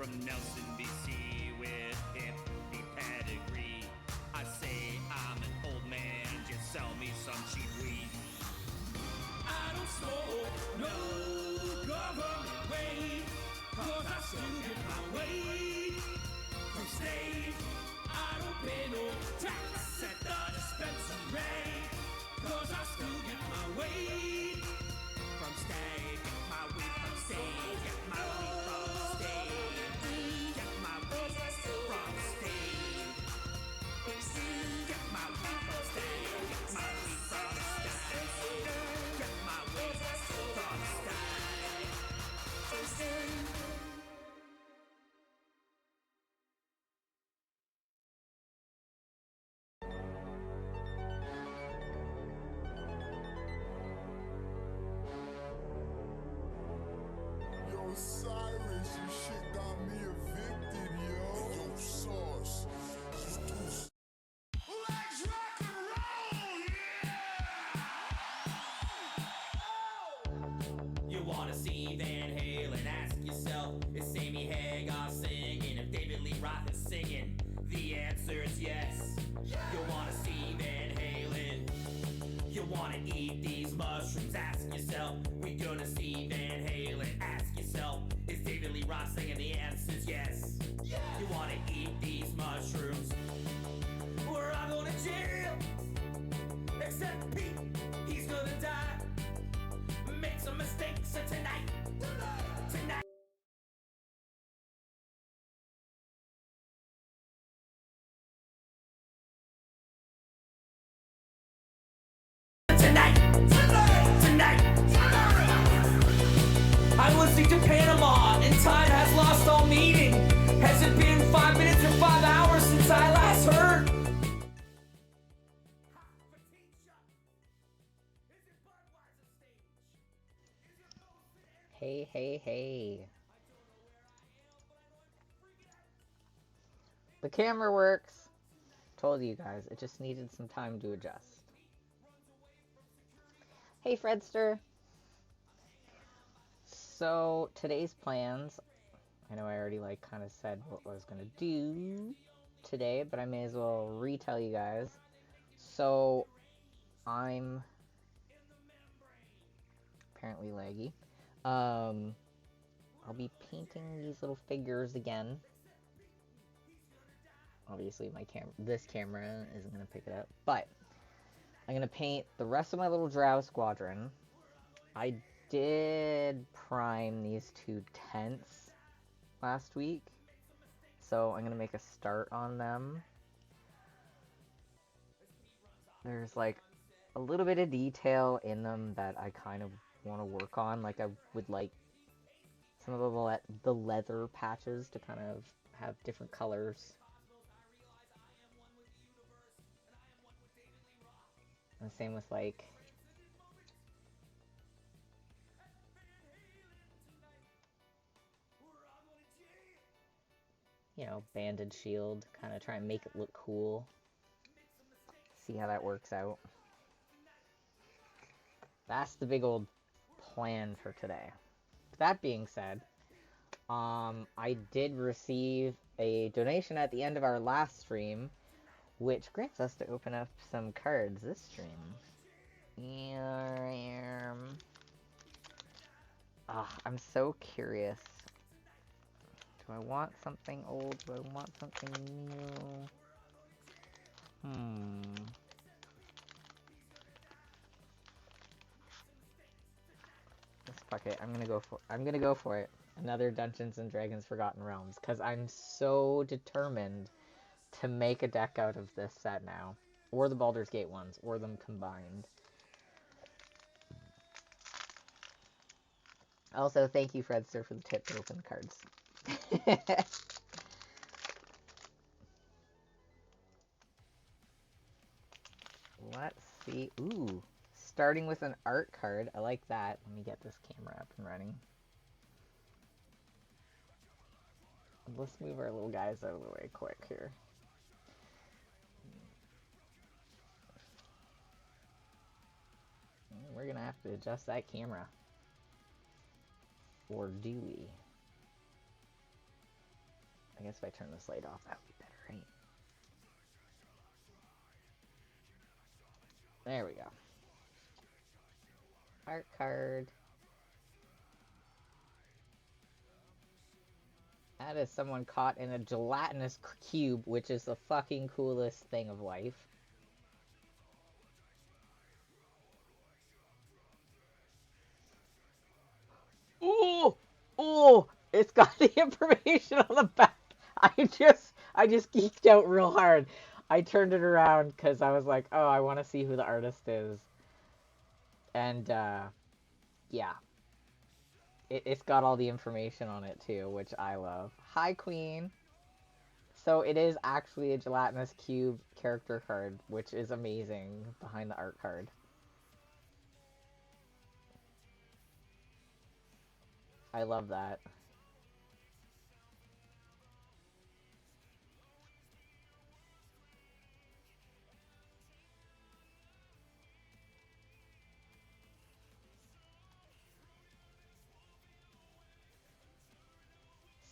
from Nelson, BC with hippie pedigree. I say I'm an old man, just sell me some cheap weed. I don't smoke no government weed, 'cause I still get my weed from state. I don't pay no tax at the dispensary, 'cause I still get my weed from state. Get my weed from state. Get my weed from state. Get my weed from state. Get my weed from state. Get my weed from state. Get my weed from state. Yo, Cyrus, you shit got me evicted, yo. Yo, Sauce. Let's rock and roll, yeah! You wanna see Van Halen? Ask yourself, is Sammy Hagar singing? If David Lee Roth is singing, the answer is yes. You wanna see Van Halen? You wanna eat these mushrooms? Ask yourself, we gonna see Van Halen? Ask yourself, is David Lee Roth singing? The answer is yes. You wanna eat these mushrooms? We're all going to jail, except Pete, he's gonna die. Make some mistakes tonight. Tonight. Tonight. I'm listening to Panama, and time has lost all meaning. Has it been 5 minutes or 5 hours since I last heard? Hey. The camera works. Told you guys, it just needed some time to adjust. Hey, Fredster. So, today's plans, I know I already kind of said what I was going to do today, but I may as well retell you guys. So, I'm apparently laggy. I'll be painting these little figures again. Obviously, this camera isn't going to pick it up, but I'm going to paint the rest of my little Drow squadron. I did prime these 2 tents last week, so I'm going to make a start on them. There's a little bit of detail in them that I kind of want to work on. I would like some of the leather patches to kind of have different colors. And same with banded shield, kind of try and make it look cool. See how that works out. That's the big old plan for today. That being said, I did receive a donation at the end of our last stream, which grants us to open up some cards this stream. I'm so curious. Do I want something old? Do I want something new? Fuck it. I'm gonna go for it. Another Dungeons and Dragons Forgotten Realms, because I'm so determined to make a deck out of this set now. Or the Baldur's Gate ones, or them combined. Also, thank you, Fredster, for the tip to open the cards. Let's see. Ooh. Starting with an art card. I like that. Let me get this camera up and running. Let's move our little guys out of the way quick here. We're gonna have to adjust that camera. Or do we? I guess if I turn this light off, that would be better, right? There we go. Art card. That is someone caught in a gelatinous cube, which is the fucking coolest thing of life. Oh! Oh! It's got the information on the back. I just geeked out real hard. I turned it around because I was like, oh, I want to see who the artist is. And, yeah. It's got all the information on it, too, which I love. Hi, Queen! So it is actually a gelatinous cube character card, which is amazing behind the art card. I love that.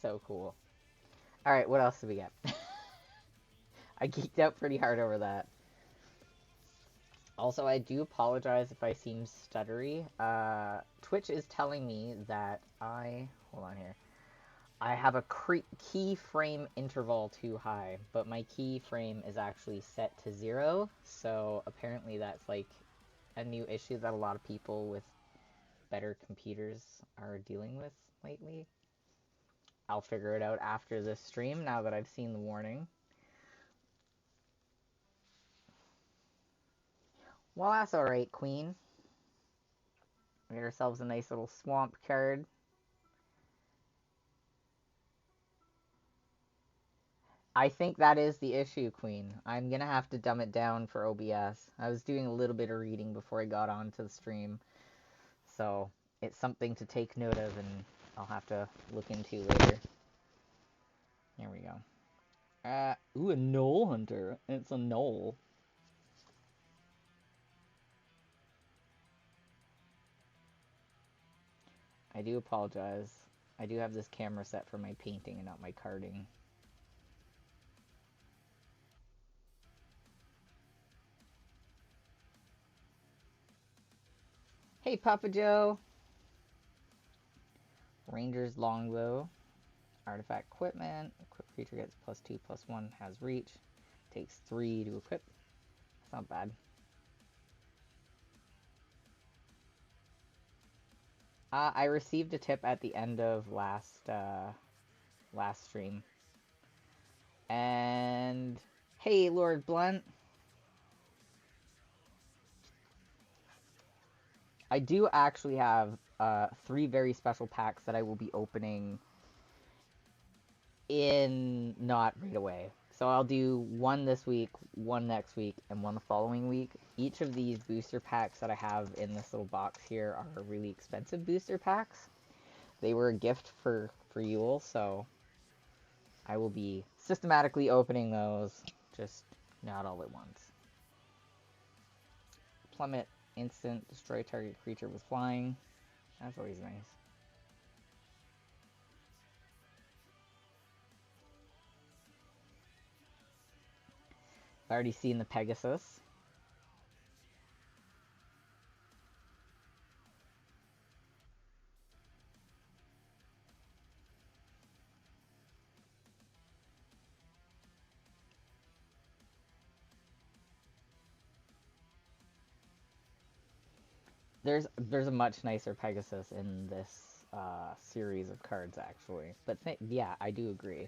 So cool. Alright, what else do we get? I geeked out pretty hard over that. Also, I do apologize if I seem stuttery. Twitch is telling me that hold on here. I have a keyframe interval too high, but my keyframe is actually set to 0, so apparently that's like a new issue that a lot of people with better computers are dealing with lately. I'll figure it out after this stream, now that I've seen the warning. Well, that's alright, Queen. We got ourselves a nice little swamp card. I think that is the issue, Queen. I'm gonna have to dumb it down for OBS. I was doing a little bit of reading before I got onto the stream, so it's something to take note of, and I'll have to look into later. Here we go. Ooh, a Knoll Hunter. It's a Knoll. I do apologize. I do have this camera set for my painting and not my carding. Hey, Papa Joe! Ranger's Longbow. Artifact equipment. Equipped creature gets +2/+1, has reach. Takes 3 to equip. That's not bad. I received a tip at the end of last stream. And hey, Lord Blunt. I do actually have 3 very special packs that I will be opening in not right away. So I'll do one this week, one next week, and one the following week. Each of these booster packs that I have in this little box here are really expensive booster packs. They were a gift for Yule, so I will be systematically opening those, just not all at once. Plummet, instant, destroy target creature with flying. That's always nice. I've already seen the Pegasus. There's a much nicer Pegasus in this series of cards, actually. But yeah, I do agree.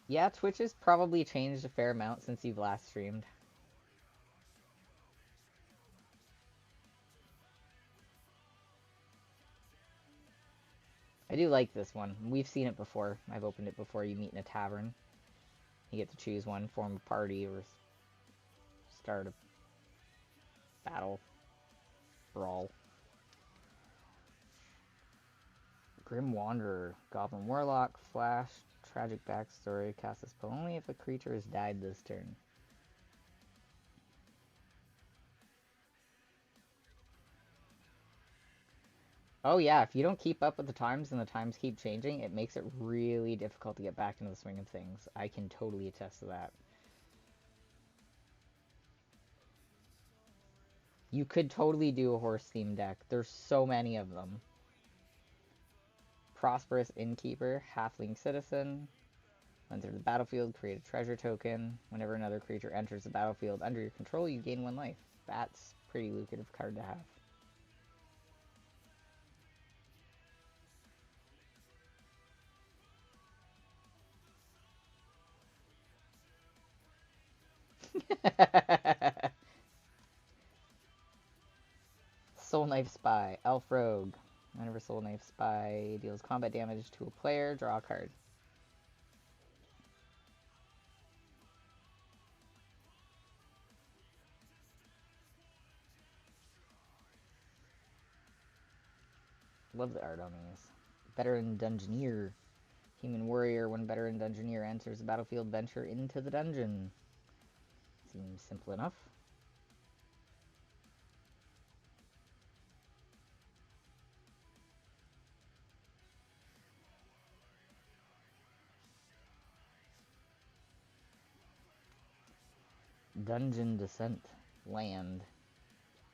Yeah, Twitch has probably changed a fair amount since you've last streamed. I do like this one. We've seen it before. I've opened it before. You meet in a tavern. You get to choose one, form a party, or start a battle. Brawl. Grim Wanderer. Goblin Warlock. Flash. Tragic backstory. Cast a spell only if a creature has died this turn. Oh yeah, if you don't keep up with the times and the times keep changing, it makes it really difficult to get back into the swing of things. I can totally attest to that. You could totally do a horse themed deck. There's so many of them. Prosperous Innkeeper, Halfling Citizen. Enter the battlefield, create a treasure token. Whenever another creature enters the battlefield under your control, you gain 1 life. That's a pretty lucrative card to have. Soul Knife Spy, Elf Rogue. Whenever Soul Knife Spy deals combat damage to a player, draw a card. Love the art on these. Veteran Dungeoneer. Human Warrior. When Veteran Dungeoneer enters the battlefield, venture into the dungeon. Seems simple enough. Dungeon Descent. Land.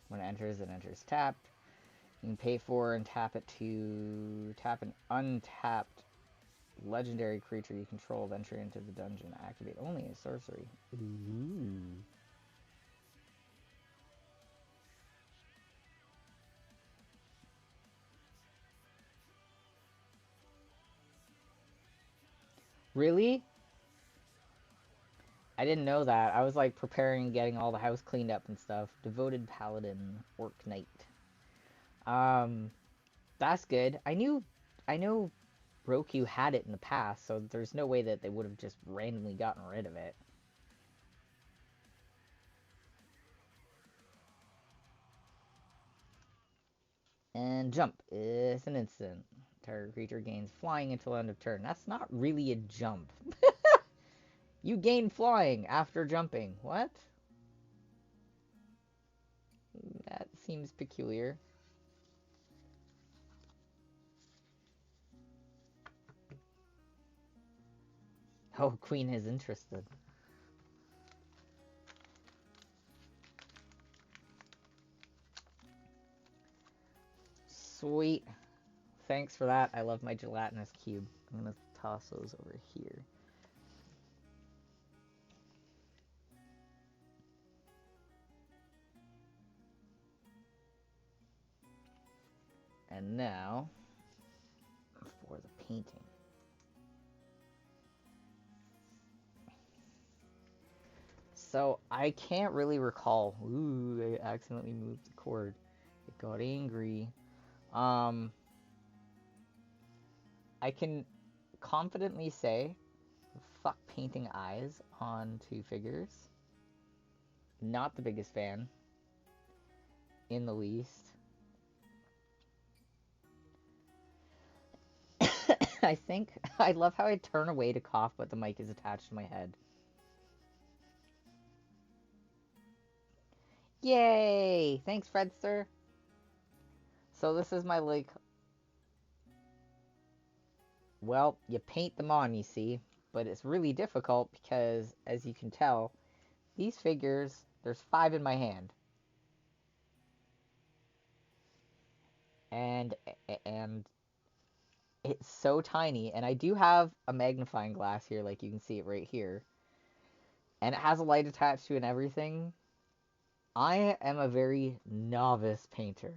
When it enters tapped. You can pay for and tap it to tap an untapped legendary creature you control, venture into the dungeon. Activate only a sorcery. Ooh. Really? I didn't know that. I was like preparing, getting all the house cleaned up and stuff. Devoted Paladin, Orc Knight. Um, that's good. I know Roku had it in the past, so there's no way that they would have just randomly gotten rid of it. And jump. It's an instant. Target creature gains flying until end of turn. That's not really a jump. You gain flying after jumping. What? That seems peculiar. Oh, Queen is interested. Sweet. Thanks for that. I love my gelatinous cube. I'm gonna toss those over here. And now, for the painting. So, I can't really recall. Ooh, I accidentally moved the cord. It got angry. I can confidently say, fuck painting eyes on 2 figures. Not the biggest fan. In the least. I think, I love how I turn away to cough, but the mic is attached to my head. Yay! Thanks, Fredster. So this is my, like... Well, you paint them on, you see. But it's really difficult because, as you can tell, these figures, there's 5 in my hand. And it's so tiny. And I do have a magnifying glass here, like you can see it right here. And it has a light attached to it and everything. I am a very novice painter.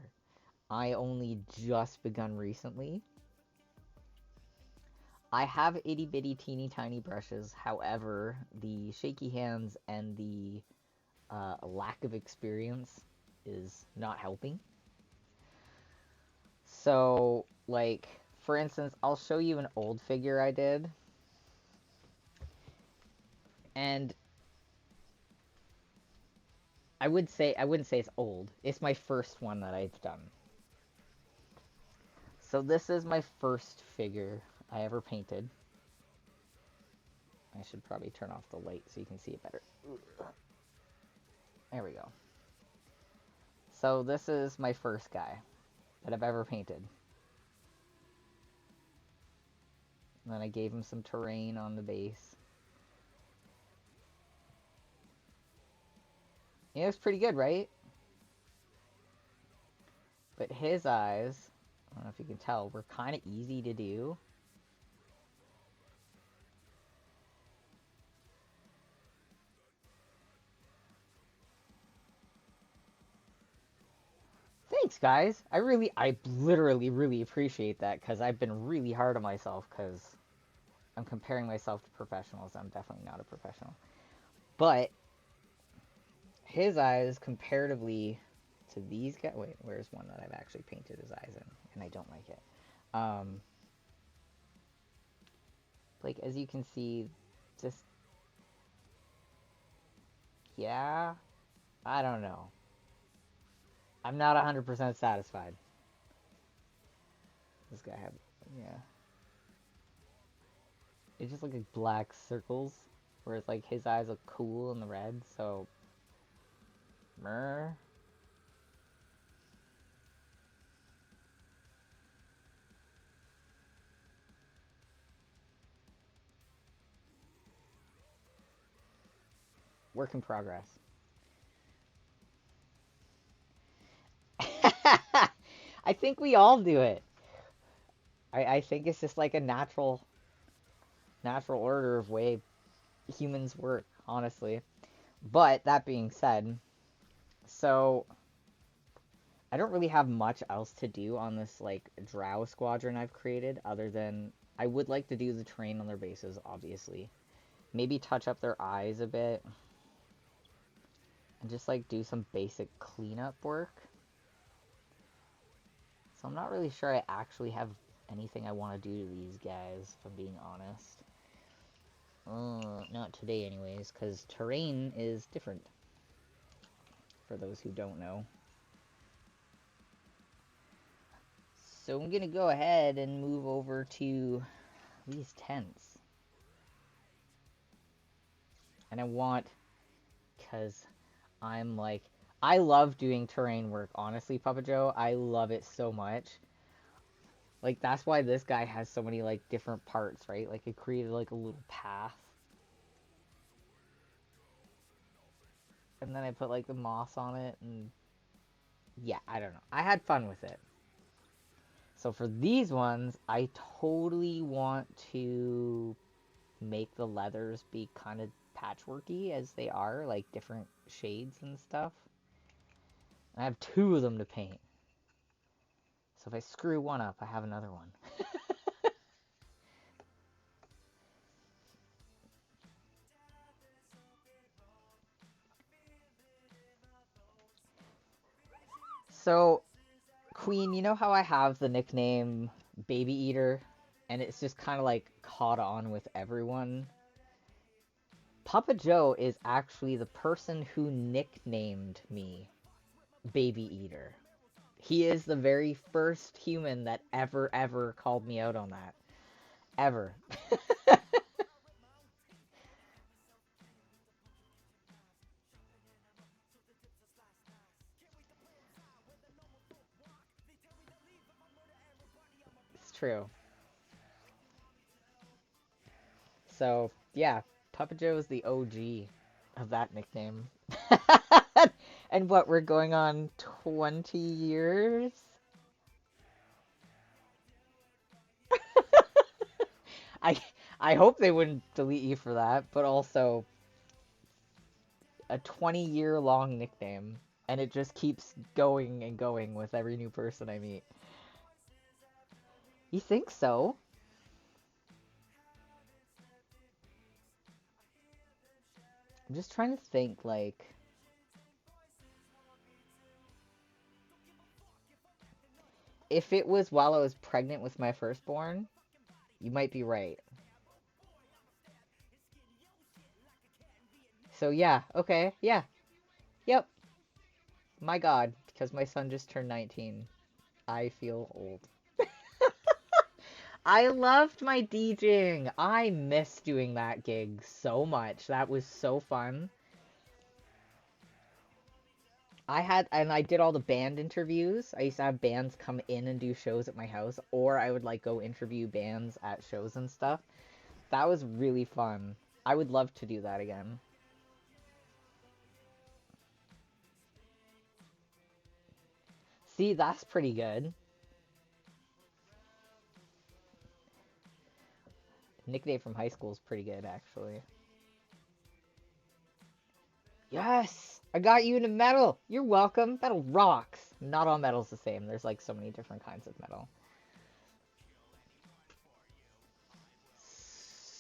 I only just begun recently. I have itty bitty teeny tiny brushes. However, the shaky hands and the lack of experience is not helping. So, like, for instance, I'll show you an old figure I did. And I wouldn't say it's old. It's my first one that I've done. So this is my first figure I ever painted. I should probably turn off the light so you can see it better. There we go. So this is my first guy that I've ever painted. And then I gave him some terrain on the base. It looks pretty good, right? But his eyes, I don't know if you can tell, were kind of easy to do. Thanks, guys. I literally really appreciate that, because I've been really hard on myself, because I'm comparing myself to professionals. I'm definitely not a professional. But his eyes, comparatively to these guys... Wait, where's one that I've actually painted his eyes in, and I don't like it? Like, as you can see, just... Yeah? I don't know. I'm not 100% satisfied. This guy had... Yeah. It's just like black circles, whereas like his eyes look cool in the red, so... Meh. Work in progress. I think we all do it. I think it's just like a natural order of way humans work, honestly. But that being said, so I don't really have much else to do on this like drow squadron I've created, other than I would like to do the terrain on their bases, obviously. Maybe touch up their eyes a bit. And just like do some basic cleanup work. So I'm not really sure I actually have anything I want to do to these guys, if I'm being honest. Not today anyways, because terrain is different. For those who don't know. So I'm going to go ahead and move over to these tents. And I want, because I'm like, I love doing terrain work, honestly, Papa Joe. I love it so much. Like, that's why this guy has so many, like, different parts, right? Like, it created, like, a little path. And then I put, like, the moss on it, and... Yeah, I don't know. I had fun with it. So for these ones, I totally want to make the leathers be kind of patchworky as they are, like different shades and stuff. I have 2 of them to paint. So if I screw one up, I have another one. So, Queen, you know how I have the nickname Baby Eater? And it's just kind of like caught on with everyone? Papa Joe is actually the person who nicknamed me Baby Eater. He is the very first human that ever called me out on that. Ever. It's true. So, yeah, Papa Joe is the OG of that nickname. And what, we're going on 20 years? I I hope they wouldn't delete you for that, but also a 20-year-long nickname, and it just keeps going and going with every new person I meet. You think so? I'm just trying to think, like... If it was while I was pregnant with my firstborn, you might be right. So yeah, okay, yeah. Yep. My god, because my son just turned 19. I feel old. I loved my DJing. I miss doing that gig so much. That was so fun. I did all the band interviews. I used to have bands come in and do shows at my house, or I would like go interview bands at shows and stuff. That was really fun. I would love to do that again. See, that's pretty good. Nickname from high school is pretty good, actually. Yes! I got you into metal! You're welcome! Metal rocks! Not all metal's the same. There's like so many different kinds of metal.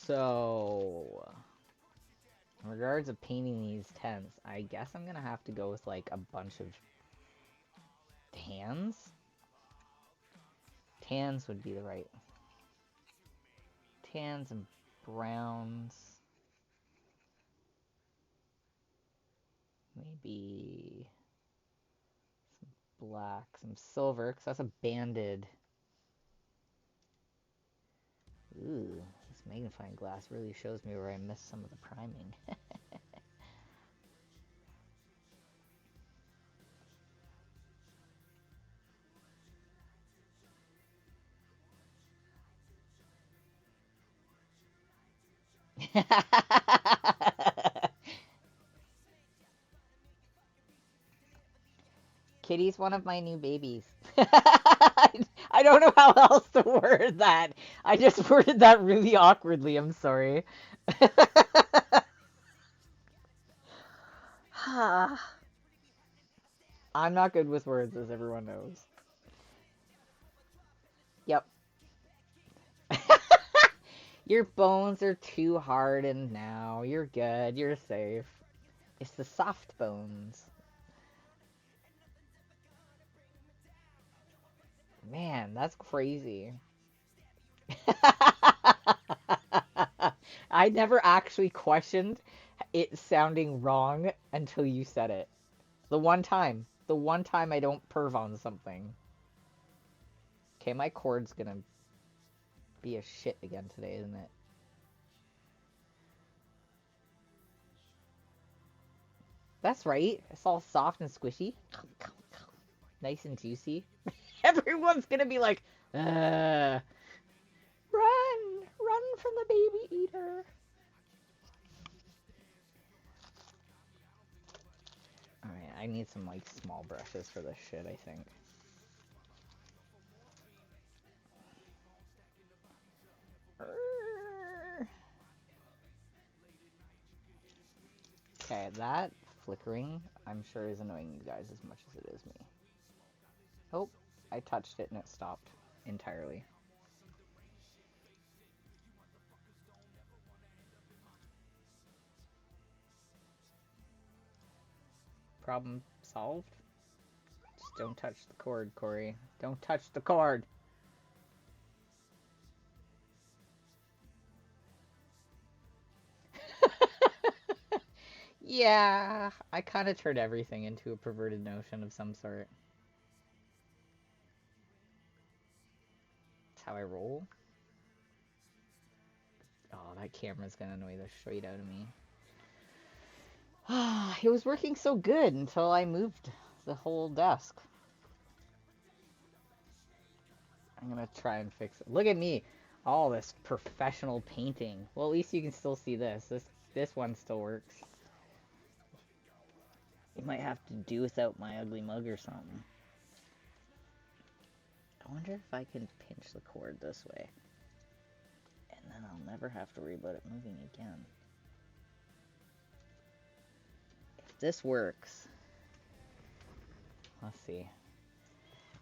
So, in regards of painting these tents, I guess I'm gonna have to go with like a bunch of tans. Tans would be the right. Tans and browns. Maybe some black, some silver, because that's a banded. Ooh, this magnifying glass really shows me where I missed some of the priming. Kitty's one of my new babies. I don't know how else to word that. I just worded that really awkwardly. I'm sorry. I'm not good with words, as everyone knows. Yep. Your bones are too hardened now. You're good. You're safe. It's the soft bones. Man, that's crazy. I never actually questioned it sounding wrong until you said it. The one time. The one time I don't perv on something. Okay, my cord's gonna be a shit again today, isn't it? That's right. It's all soft and squishy. Nice and juicy. Everyone's gonna be like, run! Run from the baby eater. Alright, I need some, like, small brushes for this shit, I think. Okay, that flickering, I'm sure is annoying you guys as much as it is me. Oh, I touched it and it stopped entirely. Problem solved? Just don't touch the cord, Corey. Don't touch the cord! Yeah, I kind of turned everything into a perverted notion of some sort. That's how I roll. Oh, that camera's gonna annoy the shit out of me. It was working so good until I moved the whole desk. I'm gonna try and fix it. Look at me! All this professional painting. Well, at least you can still see this. This one still works. You might have to do without my ugly mug or something. I wonder if I can pinch the cord this way. And then I'll never have to worry about it moving again. If this works... Let's see.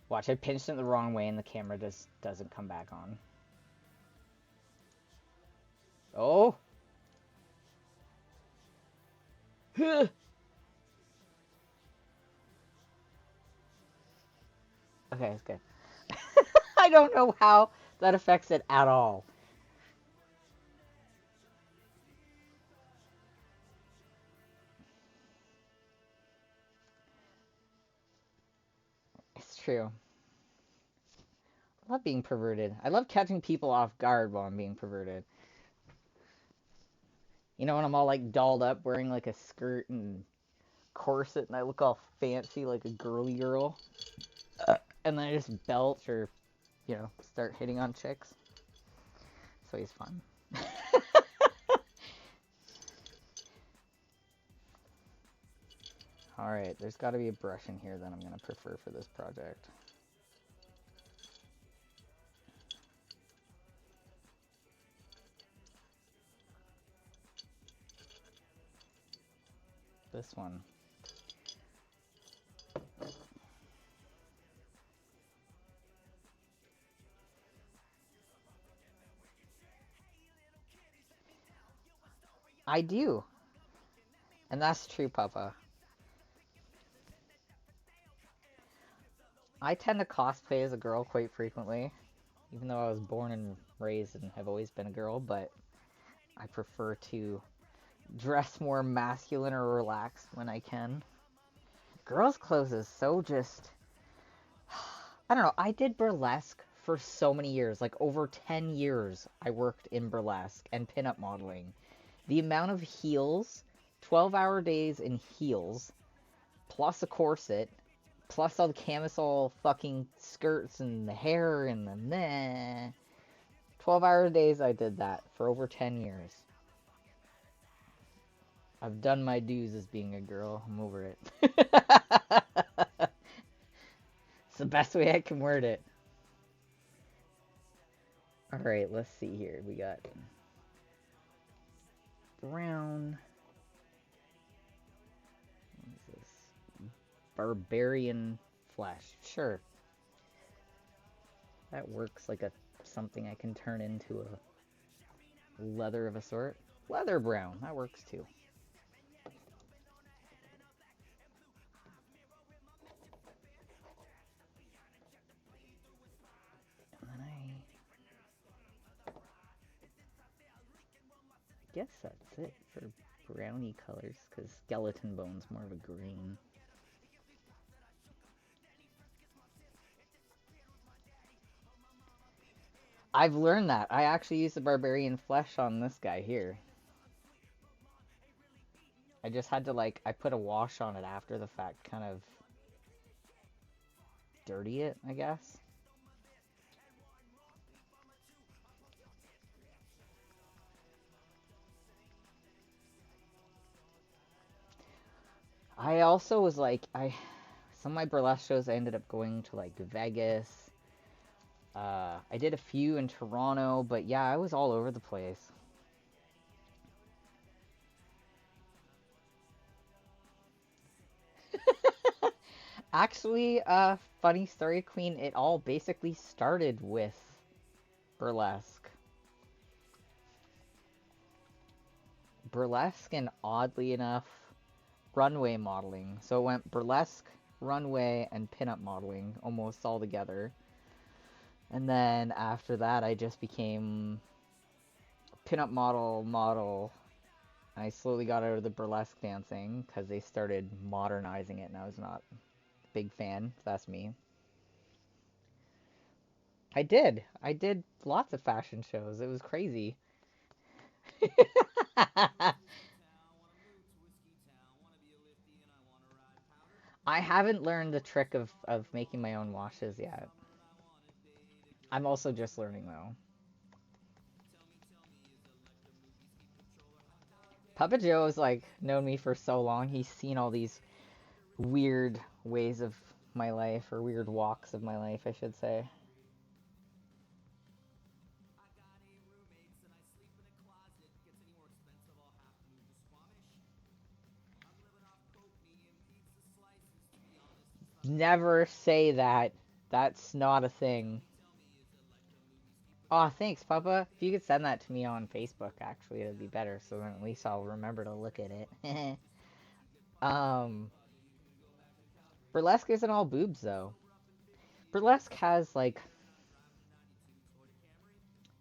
Watch, I pinched it the wrong way and the camera just doesn't come back on. Oh! Okay, it's good. I don't know how that affects it at all. It's true. I love being perverted. I love catching people off guard while I'm being perverted. You know, when I'm all like dolled up wearing like a skirt and corset and I look all fancy like a girly girl. And then I just belch or, start hitting on chicks. So he's fun. Alright, there's got to be a brush in here that I'm going to prefer for this project. This one. I do. And that's true, Papa. I tend to cosplay as a girl quite frequently, even though I was born and raised and have always been a girl, but I prefer to dress more masculine or relaxed when I can. Girls' clothes is so just... I don't know, I did burlesque for so many years, like over 10 years I worked in burlesque and pinup modeling. The amount of heels, 12-hour days in heels, plus a corset, plus all the camisole fucking skirts and the hair and the meh. 12-hour days I did that for over 10 years. I've done my dues as being a girl. I'm over it. It's the best way I can word it. Alright, let's see here. We got brown. What is this? Barbarian flesh. Sure. That works like something I can turn into a leather of a sort. Leather brown. That works too. I guess that's it for brownie colors, because skeleton bone's more of a green. I've learned that. I actually used the barbarian flesh on this guy here. I just had to, I put a wash on it after the fact, kind of dirty it, I guess. I also was some of my burlesque shows I ended up going to Vegas. I did a few in Toronto, but yeah, I was all over the place. Actually, funny story, Queen, it all basically started with burlesque. Burlesque and, oddly enough, runway modeling. So it went burlesque, runway, and pinup modeling almost all together. And then after that, I just became pinup model. And I slowly got out of the burlesque dancing because they started modernizing it, and I was not a big fan. That's me. I did lots of fashion shows. It was crazy. I haven't learned the trick of making my own washes yet. I'm also just learning, though. Papa Joe's, known me for so long. He's seen all these weird ways of my life, or weird walks of my life, I should say. Never say that. That's not a thing. Aw, thanks, Papa. If you could send that to me on Facebook, actually, it'd be better, so then at least I'll remember to look at it. Burlesque isn't all boobs, though. Burlesque has,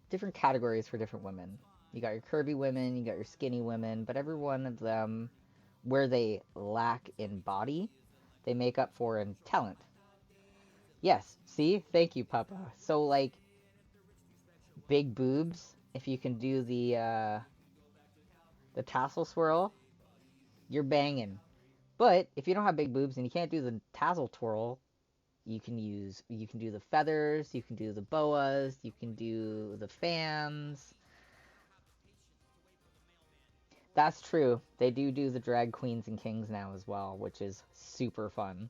different categories for different women. You got your curvy women, you got your skinny women, but every one of them, where they lack in body, they make up for in talent. Yes, see? Thank you, Papa. So, big boobs, if you can do the tassel swirl, you're banging. But if you don't have big boobs and you can't do the tassel twirl, you can do the feathers, you can do the boas, you can do the fans. That's true. They do the drag queens and kings now as well, which is super fun.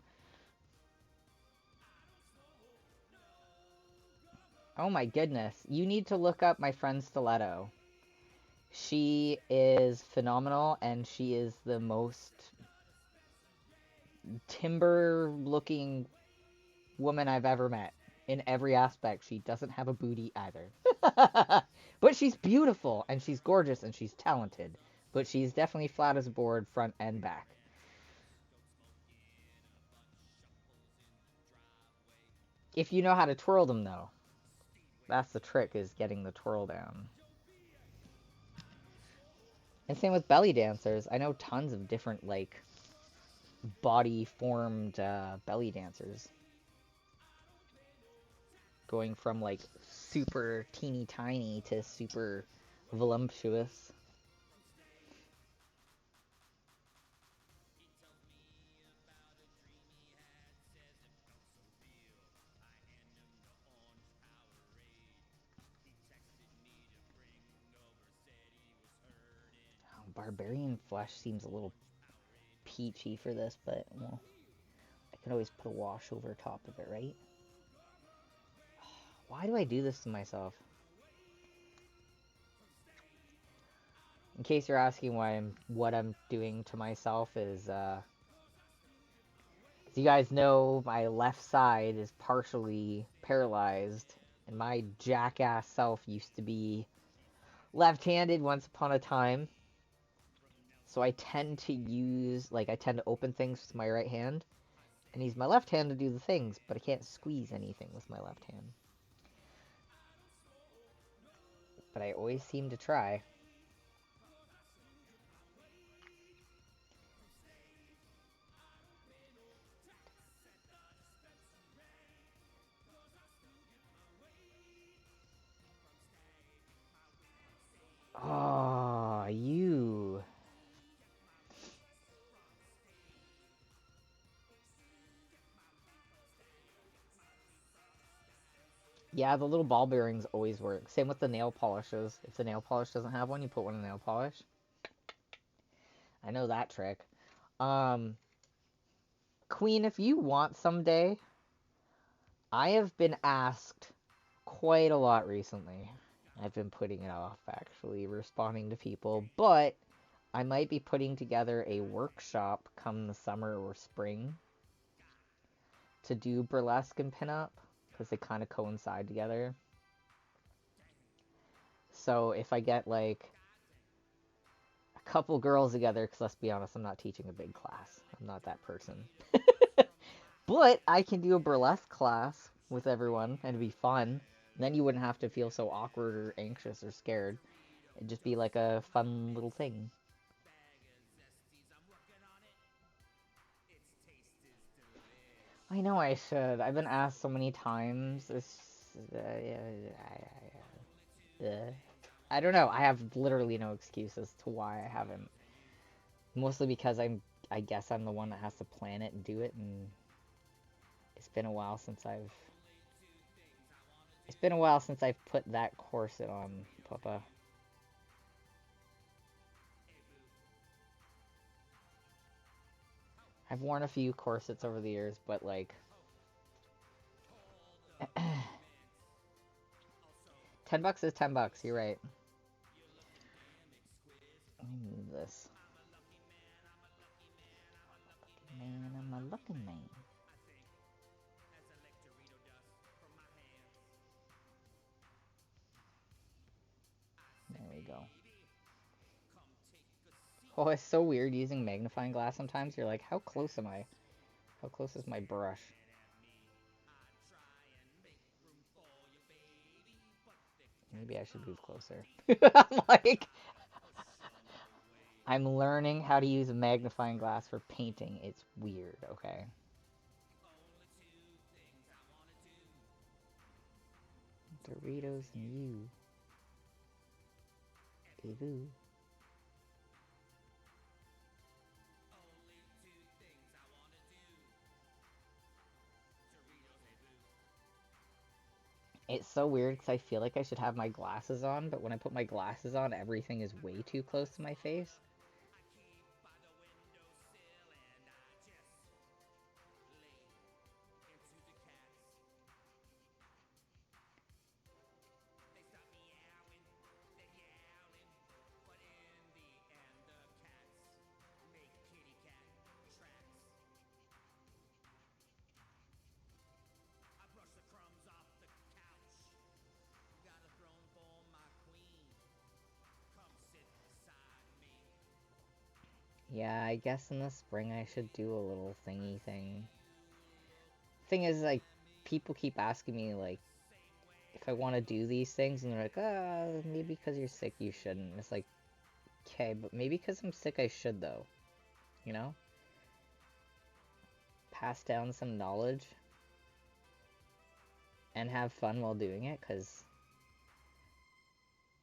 Oh my goodness. You need to look up my friend Stiletto. She is phenomenal, and she is the most timber-looking woman I've ever met. In every aspect. She doesn't have a booty either. But she's beautiful, and she's gorgeous, and she's talented. But she's definitely flat as a board, front and back. If you know how to twirl them, though. That's the trick, is getting the twirl down. And same with belly dancers. I know tons of different, like, body-formed belly dancers. Going from, like, super teeny tiny to super voluptuous. Barbarian flesh seems a little peachy for this, but, well, I can always put a wash over top of it, right? Why do I do this to myself? In case you're asking what I'm doing to myself is, as you guys know, my left side is partially paralyzed, and my jackass self used to be left-handed once upon a time. So I tend to open things with my right hand, and use my left hand to do the things, but I can't squeeze anything with my left hand. But I always seem to try. Oh, you. Yeah, the little ball bearings always work. Same with the nail polishes. If the nail polish doesn't have one, you put one in nail polish. I know that trick. Queen, if you want someday, I have been asked quite a lot recently. I've been putting it off, actually, responding to people, but I might be putting together a workshop come the summer or spring to do burlesque and pinup, because they kind of coincide together. So if I get, like, a couple girls together, because let's be honest, I'm not teaching a big class. I'm not that person. But I can do a burlesque class with everyone, and it'd be fun. And then you wouldn't have to feel so awkward or anxious or scared. It'd just be like a fun little thing. I know I should. I've been asked so many times. I don't know. I have literally no excuse as to why I haven't. Mostly because I guess I'm the one that has to plan it and do it, and it's been a while since I've put that corset on, Papa. I've worn a few corsets over the years, but like $10 is $10, you're right. Let me move this. Man, I'm a lucky man. There we go. Oh, it's so weird using magnifying glass sometimes. You're like, how close am I? How close is my brush? Maybe I should move closer. I'm like... I'm learning how to use a magnifying glass for painting. It's weird, okay? Doritos and you. Hey boo. It's so weird because I feel like I should have my glasses on, but when I put my glasses on, everything is way too close to my face. Yeah, I guess in the spring I should do a little thingy thing. Thing is, like, people keep asking me, like, if I want to do these things, and they're like, maybe because you're sick you shouldn't. It's like, okay, but maybe because I'm sick I should, though. You know? Pass down some knowledge and have fun while doing it, because,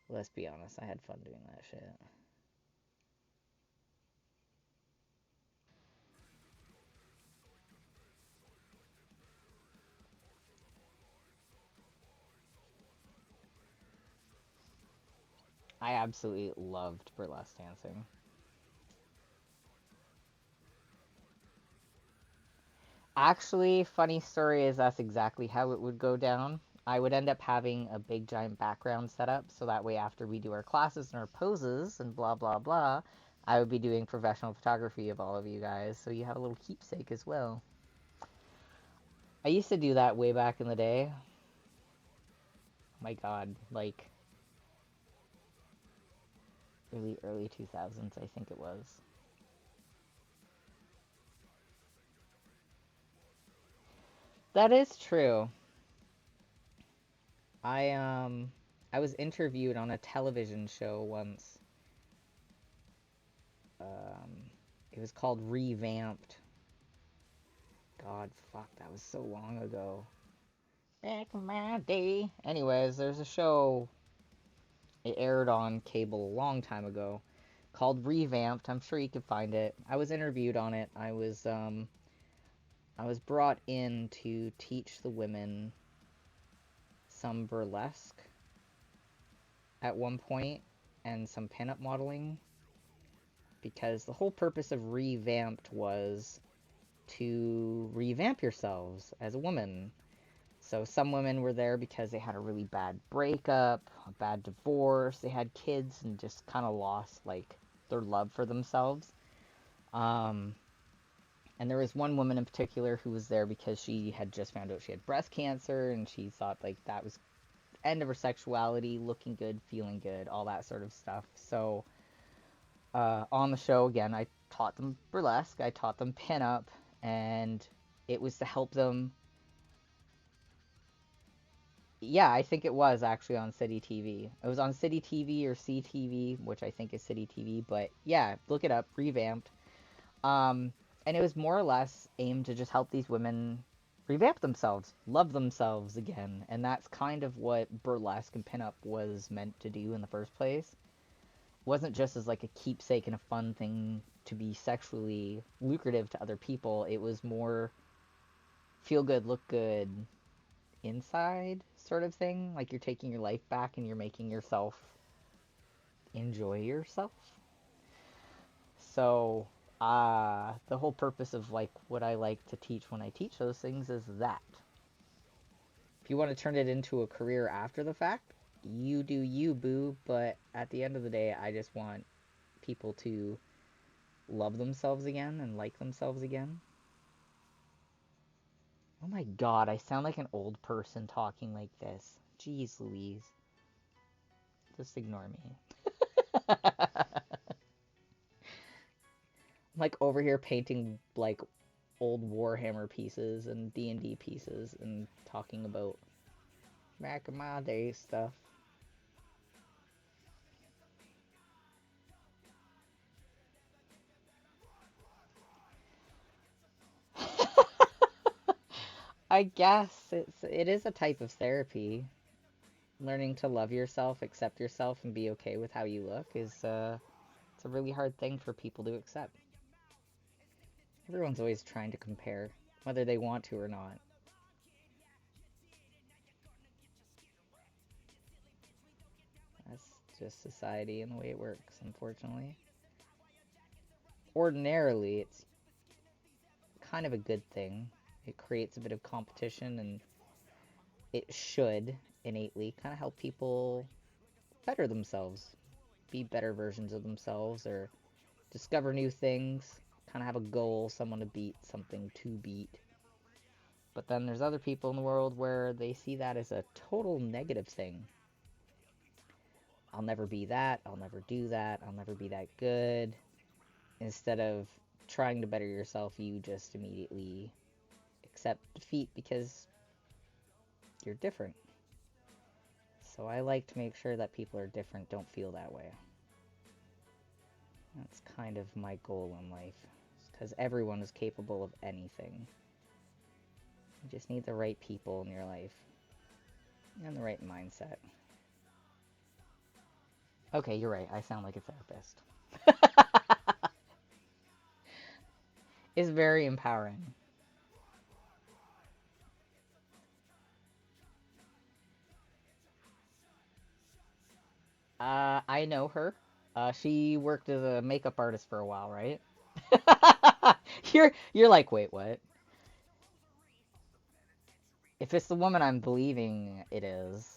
let's be honest, I had fun doing that shit. I absolutely loved burlesque dancing. Actually, funny story is that's exactly how it would go down. I would end up having a big giant background set up, so that way after we do our classes and our poses and blah blah blah, I would be doing professional photography of all of you guys, so you have a little keepsake as well. I used to do that way back in the day. Oh my god, like early 2000s, I think it was. That is true. I um I was interviewed on a television show once. Um it was called Revamped. God, fuck, that was so long ago. Back in my day. Anyways, there's a show, it aired on cable a long time ago, called Revamped. I'm sure you could find it. I was interviewed on it. I was brought in to teach the women some burlesque at one point and some pinup modeling, because the whole purpose of Revamped was to revamp yourselves as a woman. So some women were there because they had a really bad breakup, a bad divorce, they had kids and just kind of lost like their love for themselves. Um, and there was one woman in particular who was there because she had just found out she had breast cancer, and she thought like that was end of her sexuality, looking good, feeling good, all that sort of stuff. So on the show again, I taught them burlesque, I taught them pinup, and it was to help them. Yeah, I think it was actually on City TV. It was on City TV or CTV, which I think is City TV. But yeah, look it up. Revamped. Um, and it was more or less aimed to just help these women revamp themselves, love themselves again. And that's kind of what burlesque and pinup was meant to do in the first place. It wasn't just as like a keepsake and a fun thing to be sexually lucrative to other people. It was more feel good, look good, inside sort of thing. Like you're taking your life back and you're making yourself enjoy yourself. So, the whole purpose of like what I like to teach when I teach those things is that. If you want to turn it into a career after the fact, you do you, boo. But at the end of the day, I just want people to love themselves again and like themselves again. Oh my god, I sound like an old person talking like this. Jeez Louise. Just ignore me. I'm like over here painting like old Warhammer pieces and D&D pieces and talking about back in my day stuff. I guess it is a type of therapy. Learning to love yourself, accept yourself, and be okay with how you look is it's a really hard thing for people to accept. Everyone's always trying to compare, whether they want to or not. just society and the way it works, unfortunately. Ordinarily, it's kind of a good thing. It creates a bit of competition, and it should innately kind of help people better themselves, be better versions of themselves, or discover new things, kind of have a goal, someone to beat, something to beat. But then there's other people in the world where they see that as a total negative thing. I'll never be that, I'll never do that, I'll never be that good. Instead of trying to better yourself, you just immediately accept defeat because you're different. So I like to make sure that people are different don't feel that way. That's kind of my goal in life, because everyone is capable of anything. You just need the right people in your life and the right mindset. Okay, you're right. I sound like a therapist. It's very empowering. I know her. She worked as a makeup artist for a while, right? You're like, wait, what? If it's the woman I'm believing it is.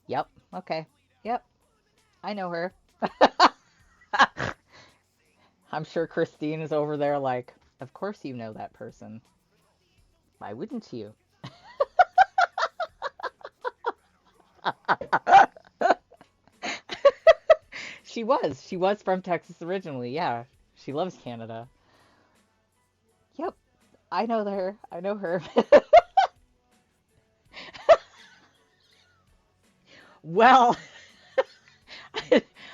Yep, okay. Yep, I know her. I'm sure Christine is over there like, of course you know that person. Why wouldn't you? She was. She was from Texas originally, yeah. She loves Canada. Yep, I know her. I know her. Well,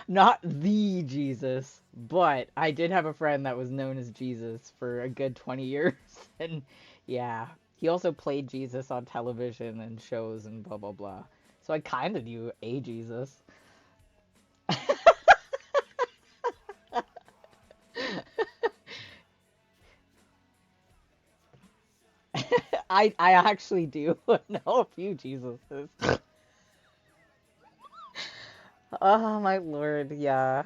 not the Jesus, but I did have a friend that was known as Jesus for a good 20 years. And yeah, he also played Jesus on television and shows and blah, blah, blah. So I kind of knew a Jesus. I actually do know a few Jesuses. Oh my lord, yeah.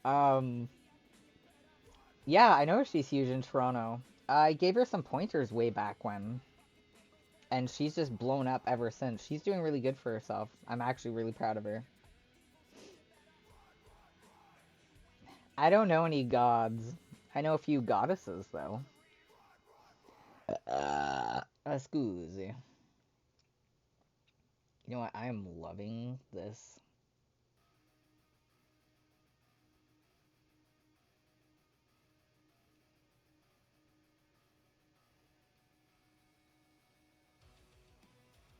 Um, yeah, I know she's huge in Toronto. I gave her some pointers way back when, and she's just blown up ever since. She's doing really good for herself. I'm actually really proud of her. I don't know any gods. I know a few goddesses, though. Excuse. You know what? I am loving this.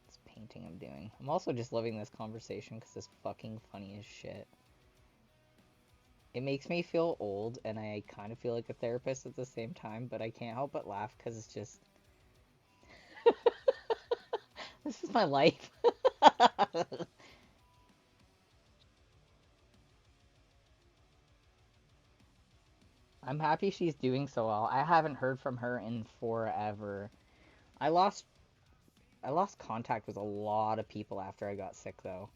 This painting I'm doing. I'm also just loving this conversation because it's fucking funny as shit. It makes me feel old, and I kind of feel like a therapist at the same time, but I can't help but laugh because it's just... This is my life. I'm happy she's doing so well. I haven't heard from her in forever. I lost contact with a lot of people after I got sick, though.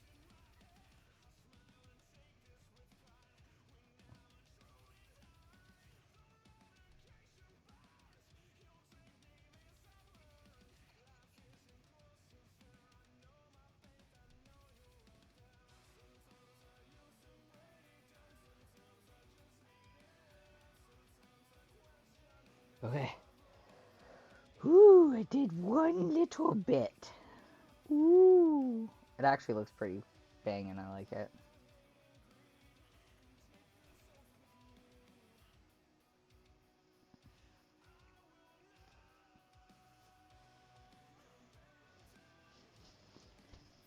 Okay. Ooh, I did one little bit. Ooh. It actually looks pretty banging. I like it.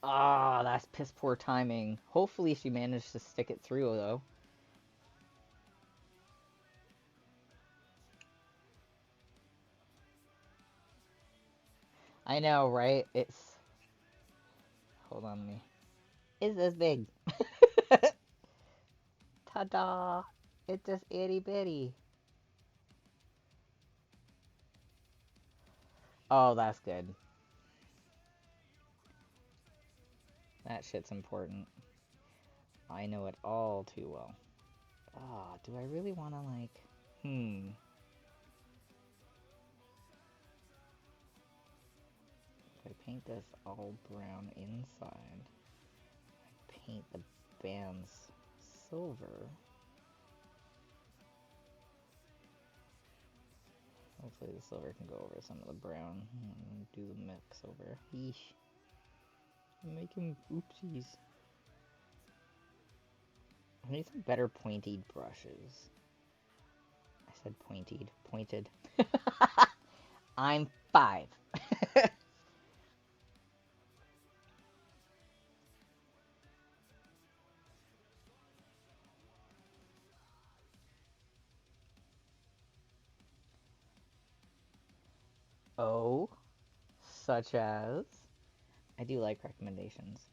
Ah, that's piss poor timing. Hopefully she managed to stick it through, though. I know, right? It's... Hold on me. It's this big. Ta-da! It's just itty bitty. Oh, that's good. That shit's important. I know it all too well. Ah, do I really want to, like... If I paint this all brown inside, I paint the bands silver. Hopefully the silver can go over some of the brown. Do the mix over. Yeesh. I'm making oopsies. I need some better pointed brushes. I said pointed. Pointed. I'm 5. Oh, such as... I do like recommendations.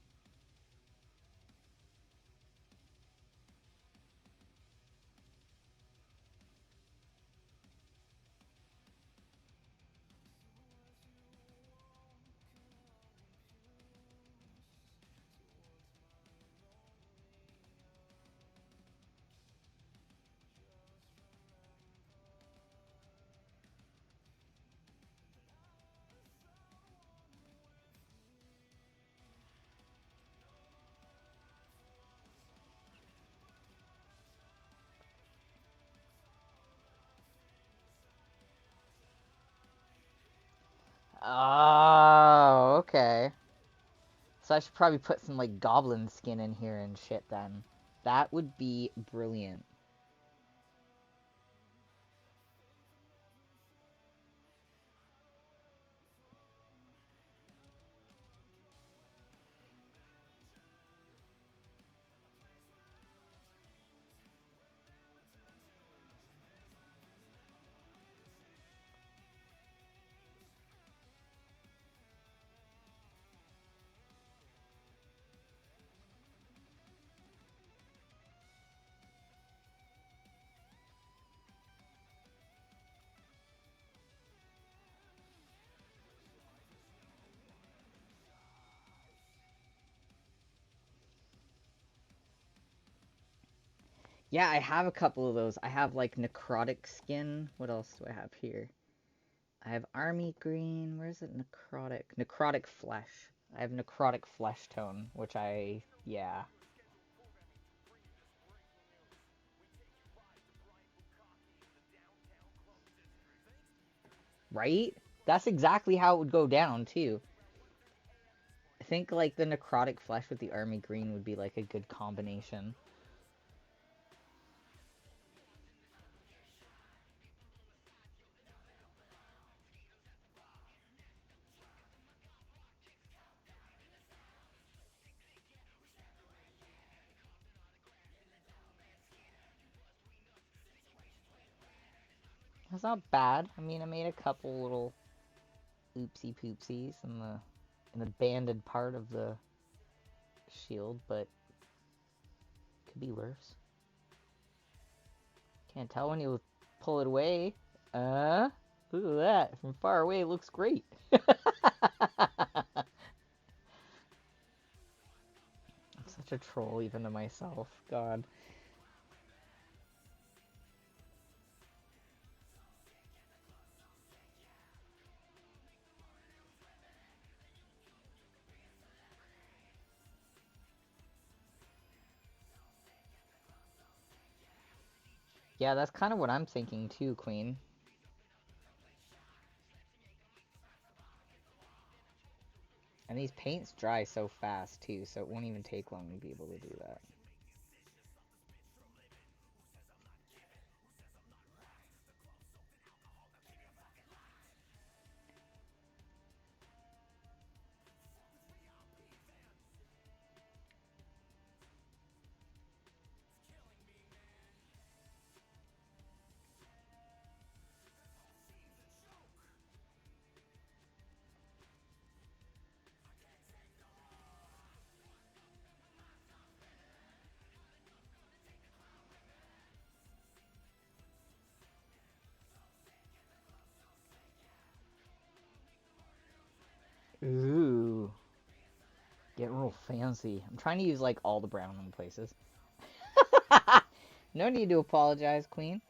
Oh, okay. So I should probably put some, like, goblin skin in here and shit then. That would be brilliant. Yeah, I have a couple of those. I have, like, necrotic skin. What else do I have here? I have army green. Where's it? Necrotic. Necrotic flesh. I have necrotic flesh tone, which yeah. Right? That's exactly how it would go down, too. I think, like, the necrotic flesh with the army green would be, like, a good combination. That's not bad. I mean, I made a couple little oopsie poopsies in the banded part of the shield, but could be worse. Can't tell when you pull it away. Look at that. From far away, it looks great. I'm such a troll even to myself. God. Yeah, that's kind of what I'm thinking too, Queen. And these paints dry so fast too, so it won't even take long to be able to do that. Ooh. Get Oh, fancy. I'm trying to use, like, all the brown in places. No need to apologize, Queen.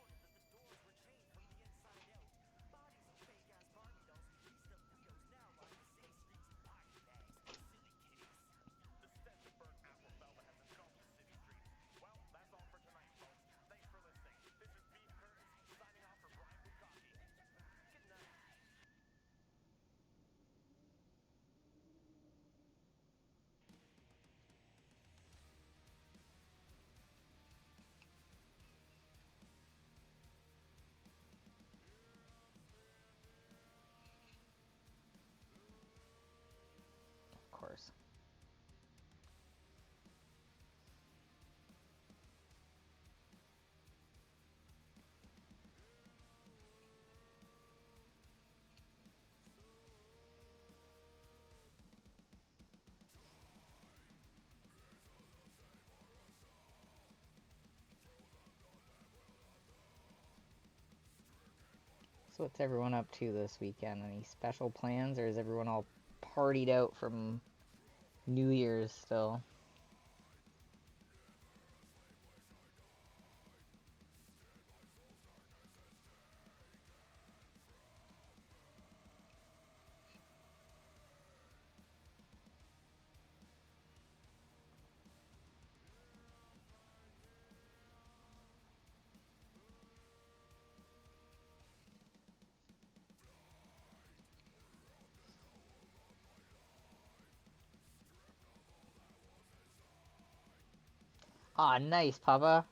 Of course. So what's everyone up to this weekend? Any special plans, or is everyone all partied out from New Year's still? Aw, nice, Papa.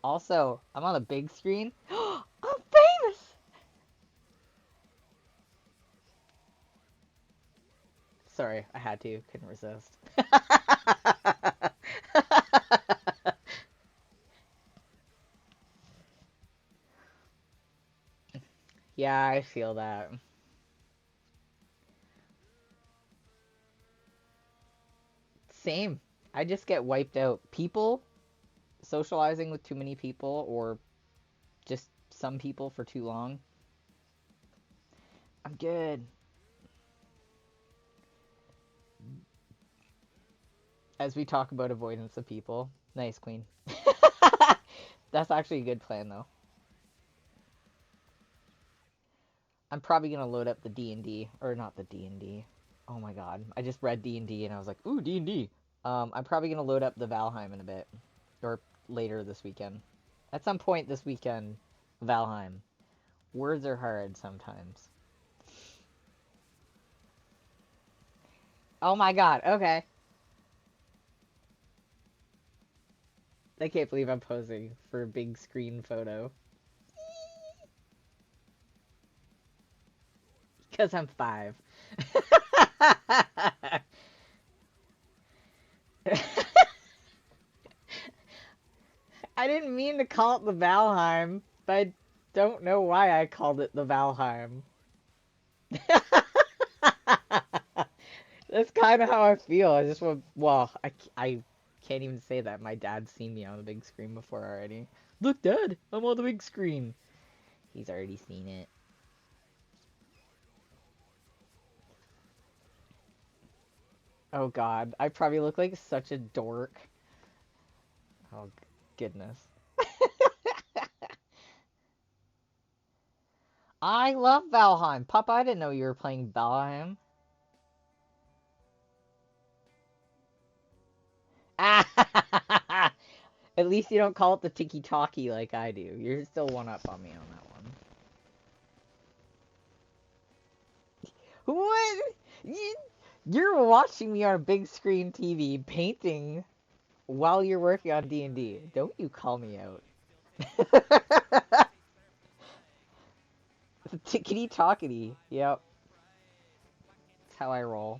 Also, I'm on a big screen. I'm famous! Sorry, I had to. Couldn't resist. Yeah, I feel that. Same. I just get wiped out. People socializing with too many people, or just some people for too long. I'm good. As we talk about avoidance of people. Nice, Queen. That's actually a good plan, though. I'm probably gonna load up the D&D, or not the D&D. Oh my god, I just read D&D and I was like, ooh, D&D. I'm probably gonna load up the Valheim in a bit, or later this weekend. At some point this weekend, Valheim. Words are hard sometimes. Oh my god, okay. I can't believe I'm posing for a big screen photo. Because I'm 5. I didn't mean to call it the Valheim, but I don't know why I called it the Valheim. That's kind of how I feel. I just want, well, I can't even say that. My dad's seen me on the big screen before already. Look, Dad, I'm on the big screen. He's already seen it. Oh god, I probably look like such a dork. Oh goodness. I love Valheim. Papa, I didn't know you were playing Valheim. At least you don't call it the tiki-talkie like I do. You're still one up on me on that one. What? You're watching me on a big screen TV painting while you're working on D&D. Don't you call me out. Tickety-talkity. Yep. That's how I roll.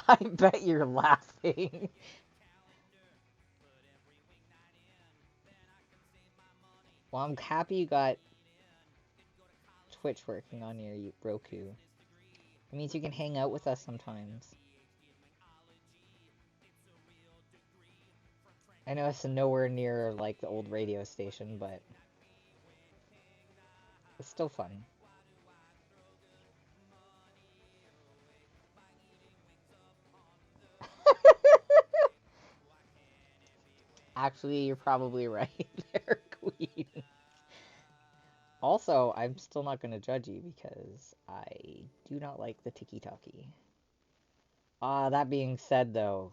I bet you're laughing. Well, I'm happy you got Twitch working on your Roku. It means you can hang out with us sometimes. I know it's nowhere near like the old radio station, but it's still fun. Actually, you're probably right there, Queen. Also, I'm still not going to judge you because I do not like the tiki-taki. That being said, though,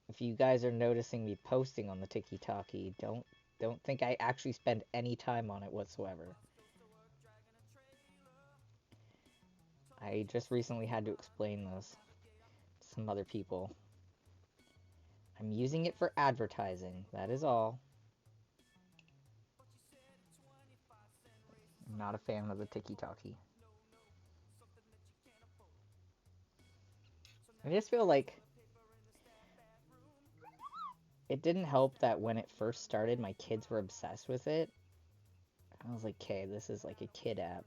if you guys are noticing me posting on the tiki-taki, don't think I actually spend any time on it whatsoever. I just recently had to explain this to some other people. I'm using it for advertising, that is all. I'm not a fan of the tiki-taki. I just feel like it didn't help that when it first started, my kids were obsessed with it. I was like, okay, this is like a kid app.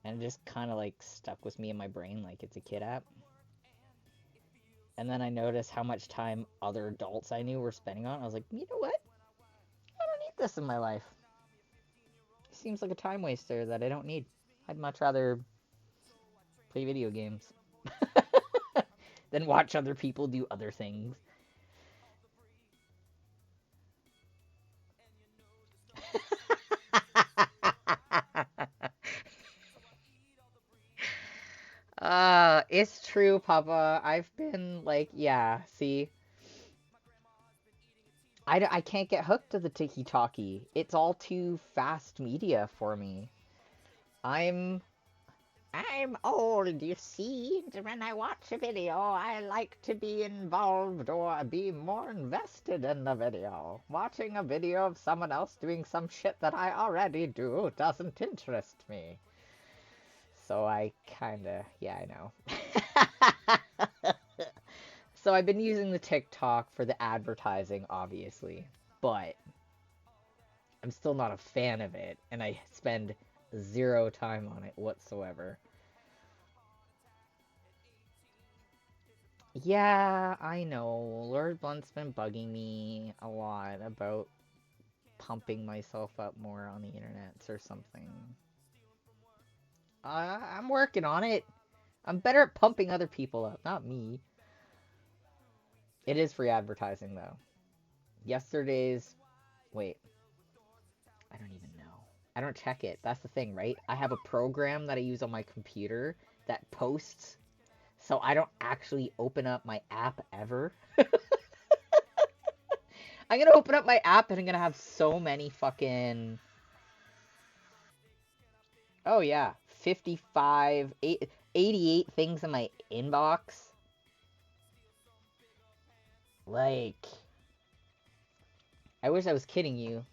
And it just kind of like stuck with me in my brain like it's a kid app. And then I noticed how much time other adults I knew were spending on it. I was like, you know what? I don't need this in my life. It seems like a time waster that I don't need. I'd much rather play video games than watch other people do other things. It's true, Papa. I've been like, yeah, see, I can't get hooked to the tiki-taki. It's all too fast media for me. I'm old, you see. When I watch a video, I like to be involved or be more invested in the video. Watching a video of someone else doing some shit that I already do doesn't interest me. So I kinda, yeah, I know. So I've been using the TikTok for the advertising, obviously, but I'm still not a fan of it, and I spend zero time on it whatsoever. Yeah, I know. Lord Blunt's been bugging me a lot about pumping myself up more on the internet or something. I'm working on it. I'm better at pumping other people up, not me. It is free advertising, though. Yesterday's... Wait. I don't even know. I don't check it. That's the thing, right? I have a program that I use on my computer that posts, so I don't actually open up my app ever. I'm gonna open up my app and I'm gonna have so many fucking... Oh yeah, 55, 88 things in my inbox. Like... I wish I was kidding you.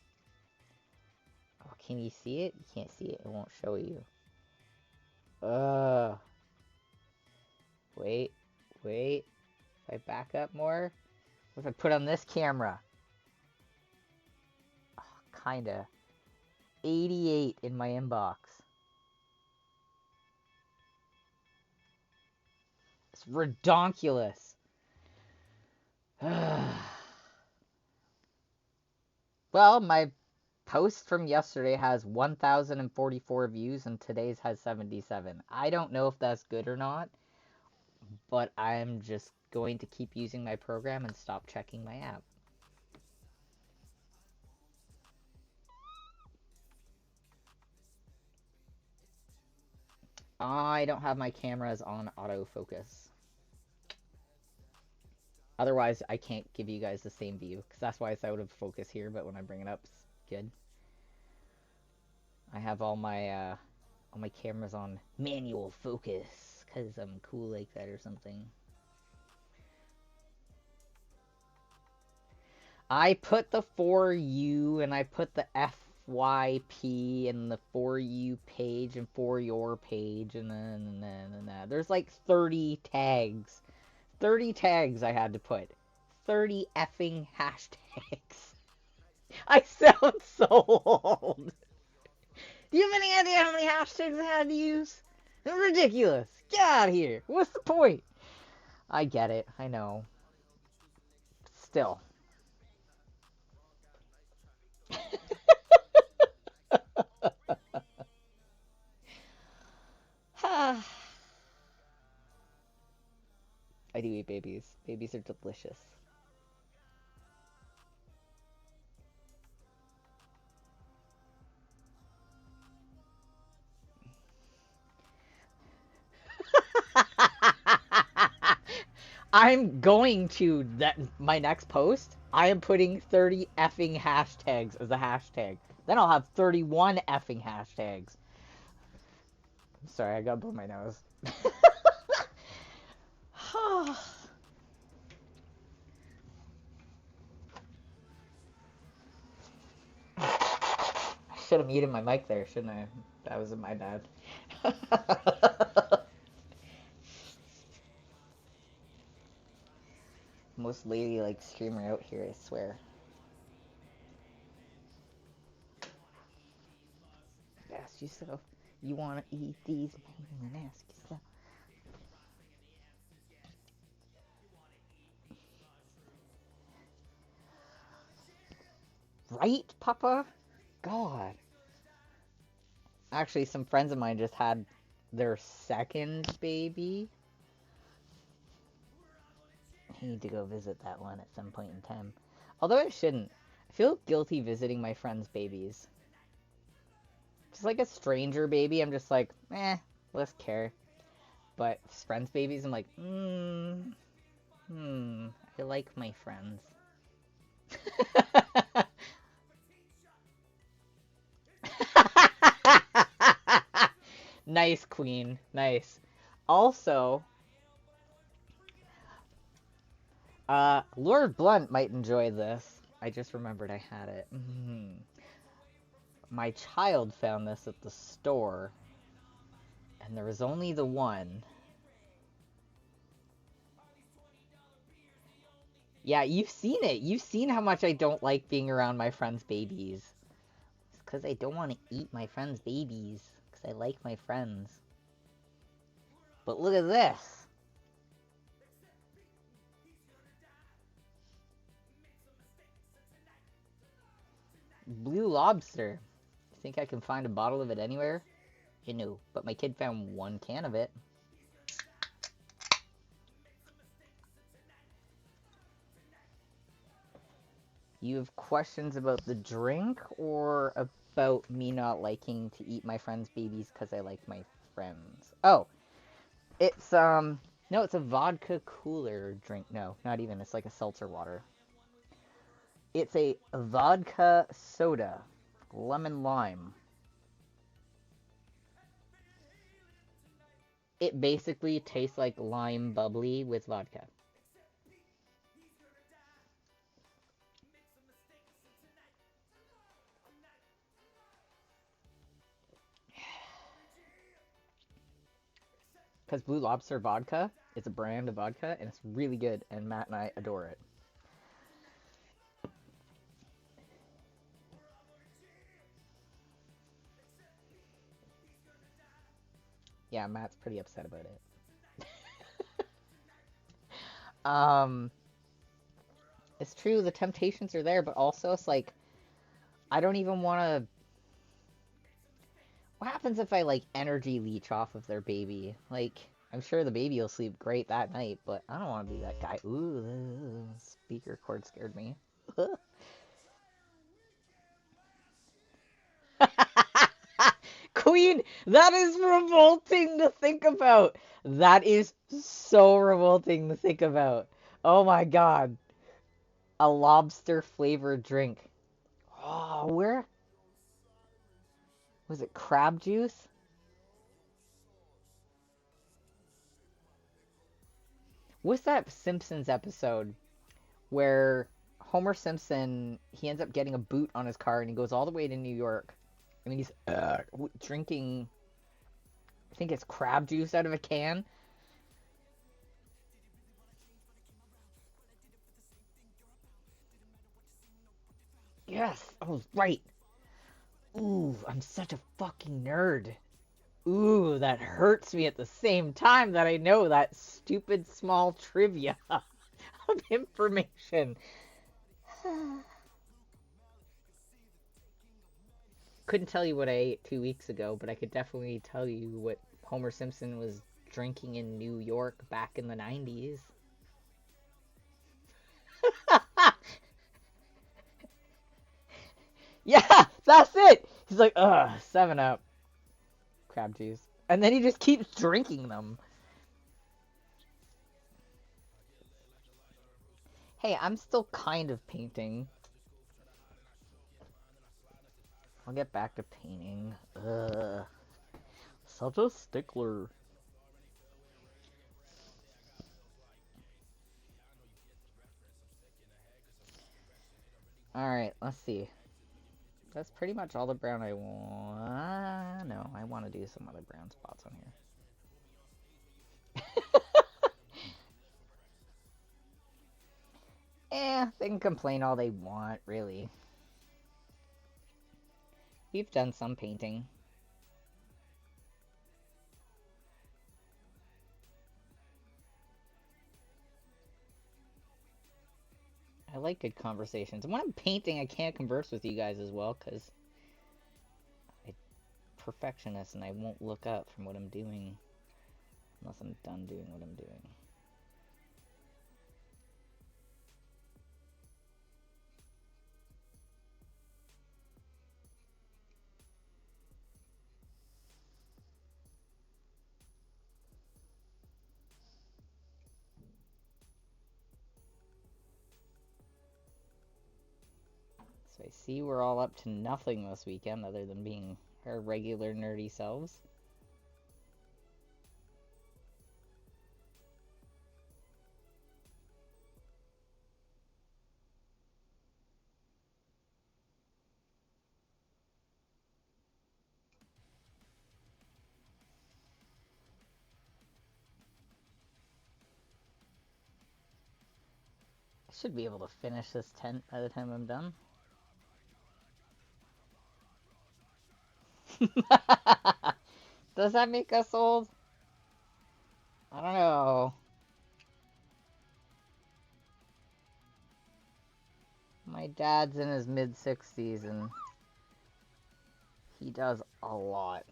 Oh, can you see it? You can't see it. It won't show you. Wait. If I back up more? What if I put on this camera? Oh, kinda. 88 in my inbox. It's redonkulous. Well, my post from yesterday has 1,044 views and today's has 77. I don't know if that's good or not, but I'm just going to keep using my program and stop checking my app. I don't have my cameras on autofocus. Otherwise, I can't give you guys the same view, because that's why it's out of focus here, but when I bring it up, it's good. I have all my cameras on manual focus, because I'm cool like that or something. I put the 4U and I put the F FYP and the For You page and For Your page and then. There's like 30 tags. 30 tags I had to put. 30 effing hashtags. I sound so old. Do you have any idea how many hashtags I had to use? Ridiculous. Get out of here. What's the point? I get it. I know. Still. I do eat babies. Babies are delicious. I'm going to my next post. I am putting 30 effing hashtags as a hashtag. Then I'll have 31 effing hashtags. Sorry, I gotta blow my nose. I should have muted my mic there, shouldn't I? That was my bad. Most ladylike streamer out here, I swear. Ask yourself, you wanna eat these? And ask yourself. Right, Papa? God. Actually, some friends of mine just had their second baby. I need to go visit that one at some point in time. Although I shouldn't. I feel guilty visiting my friends' babies. Just like a stranger baby, I'm just like, less care. But friends' babies, I'm like, I like my friends. Nice, Queen. Nice. Also, Lord Blunt might enjoy this. I just remembered I had it. My child found this at the store, and there was only the one. Yeah, you've seen it. You've seen how much I don't like being around my friends' babies. It's because I don't want to eat my friends' babies. Because I like my friends. But look at this. Blue Lobster. You think I can find a bottle of it anywhere? You know, but my kid found one can of it. You have questions about the drink or about me not liking to eat my friends' babies because I like my friends? Oh, it's, no, it's a vodka cooler drink. No, not even. It's like a seltzer water. It's a vodka soda. Lemon lime. It basically tastes like lime bubbly with vodka. Because Blue Lobster vodka, it's a brand of vodka, and it's really good, and Matt and I adore it. Yeah, Matt's pretty upset about it. It's true, the temptations are there, but also it's like, I don't even want to... What happens if I, like, energy leech off of their baby? Like, I'm sure the baby will sleep great that night, but I don't want to be that guy. Ooh, the speaker cord scared me. Queen, that is revolting to think about. That is so revolting to think about. Oh my god. A lobster flavored drink. Oh, where? Was it crab juice? What's that Simpsons episode where Homer Simpson, he ends up getting a boot on his car and he goes all the way to New York. And he's drinking, I think it's crab juice out of a can. Yes, I was right. Ooh, I'm such a fucking nerd. Ooh, that hurts me at the same time that I know that stupid small trivia of information. Couldn't tell you what I ate 2 weeks ago, but I could definitely tell you what Homer Simpson was drinking in New York back in the 90s. Yeah, that's it. He's like, ugh, 7-Up. Crab juice. And then he just keeps drinking them. Hey, I'm still kind of painting. I'll get back to painting. Ugh. Such a stickler. Alright, let's see. That's pretty much all the brown I want. No, I want to do some other brown spots on here. They can complain all they want, really. We've done some painting. I like good conversations. When I'm painting, I can't converse with you guys as well, because I'm perfectionist and I won't look up from what I'm doing unless I'm done doing what I'm doing. So I see we're all up to nothing this weekend other than being our regular nerdy selves. I should be able to finish this tent by the time I'm done. Does that make us old? I don't know. My dad's in his mid-60s and he does a lot.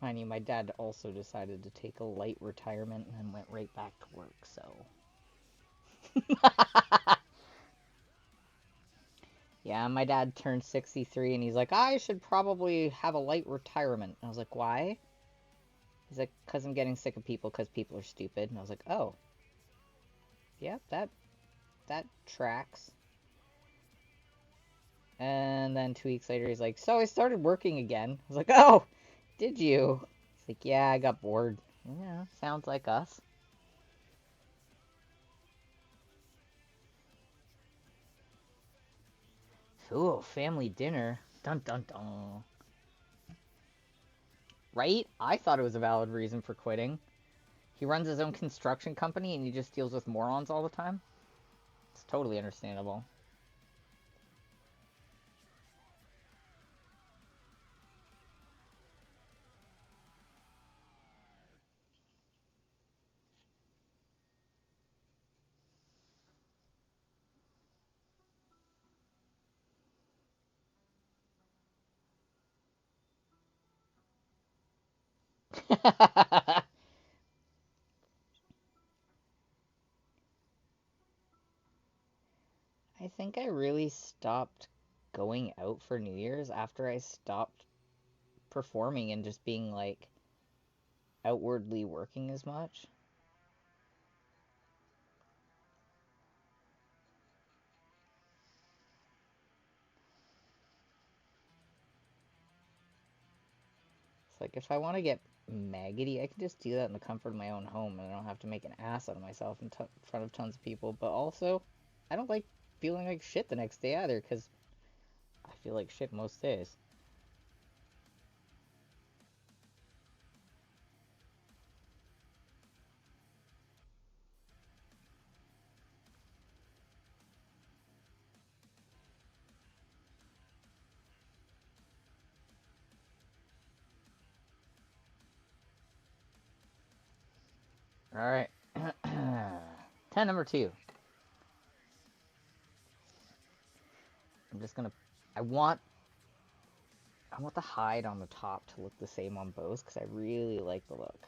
Mind you, my dad also decided to take a light retirement and then went right back to work, so. Yeah, my dad turned 63 and he's like, I should probably have a light retirement. And I was like, why? He's like, because I'm getting sick of people because people are stupid. And I was like, oh. Yeah, that tracks. And then 2 weeks later, he's like, so I started working again. I was like, oh, did you? He's like, yeah, I got bored. Yeah, sounds like us. Ooh, family dinner. Dun dun dun. Right? I thought it was a valid reason for quitting. He runs his own construction company and he just deals with morons all the time. It's totally understandable. I think I really stopped going out for New Year's after I stopped performing and just being like outwardly working as much. It's like if I want to get maggoty, I can just do that in the comfort of my own home and I don't have to make an ass out of myself in front of tons of people. But also, I don't like feeling like shit the next day either because I feel like shit most days. Alright. 10 number 2. I'm just gonna... I want the hide on the top to look the same on both because I really like the look.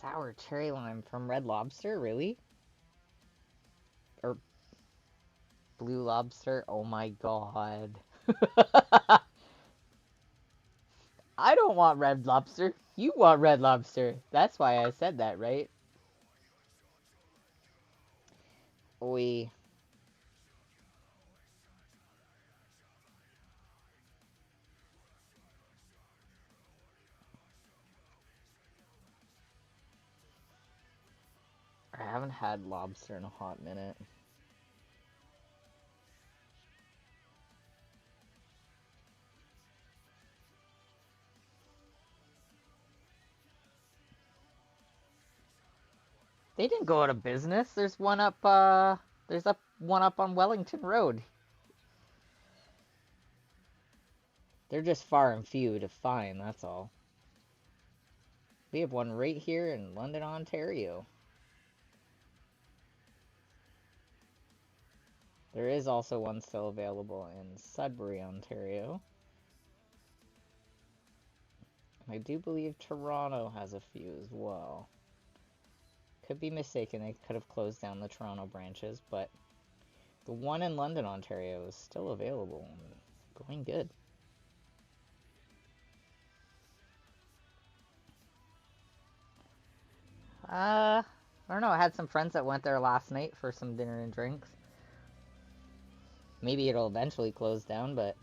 Sour cherry lime from Red Lobster, really? Or Blue Lobster? Oh my god. I don't want Red Lobster. You want Red Lobster. That's why I said that, right? Oi. I haven't had lobster in a hot minute. They didn't go out of business. There's one up one up on Wellington Road. They're just far and few to find, that's all. We have one right here in London, Ontario. There is also one still available in Sudbury, Ontario. I do believe Toronto has a few as well. Could be mistaken, they could have closed down the Toronto branches, but the one in London, Ontario is still available and going good. I don't know, I had some friends that went there last night for some dinner and drinks. Maybe it'll eventually close down, but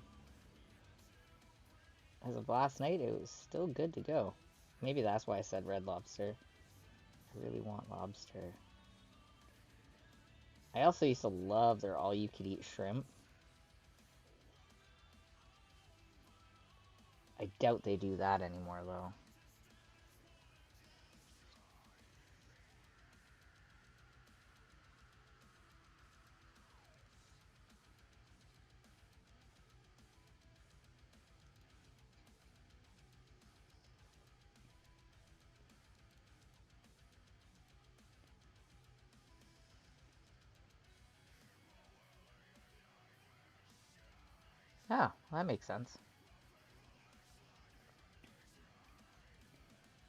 as of last night, it was still good to go. Maybe that's why I said Red Lobster. I really want lobster. I also used to love their all-you-could-eat shrimp. I doubt they do that anymore, though. Oh, that makes sense.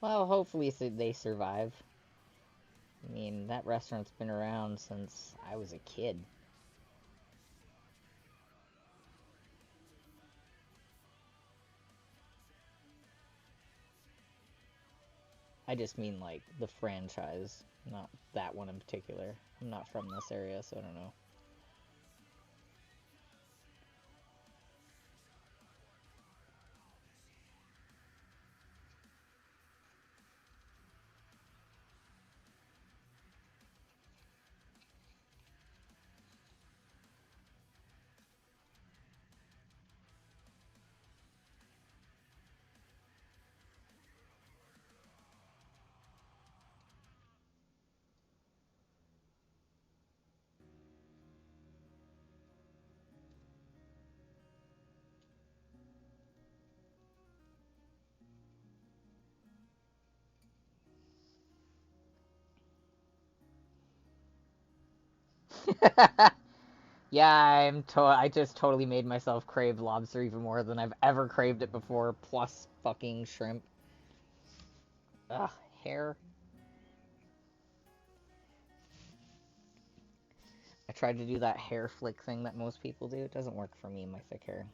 Well, hopefully they survive. I mean, that restaurant's been around since I was a kid. I just mean, like, the franchise, not that one in particular. I'm not from this area, so I don't know. Yeah, I just totally made myself crave lobster even more than I've ever craved it before, plus fucking shrimp. Ugh, hair. I tried to do that hair flick thing that most people do. It doesn't work for me, my thick hair.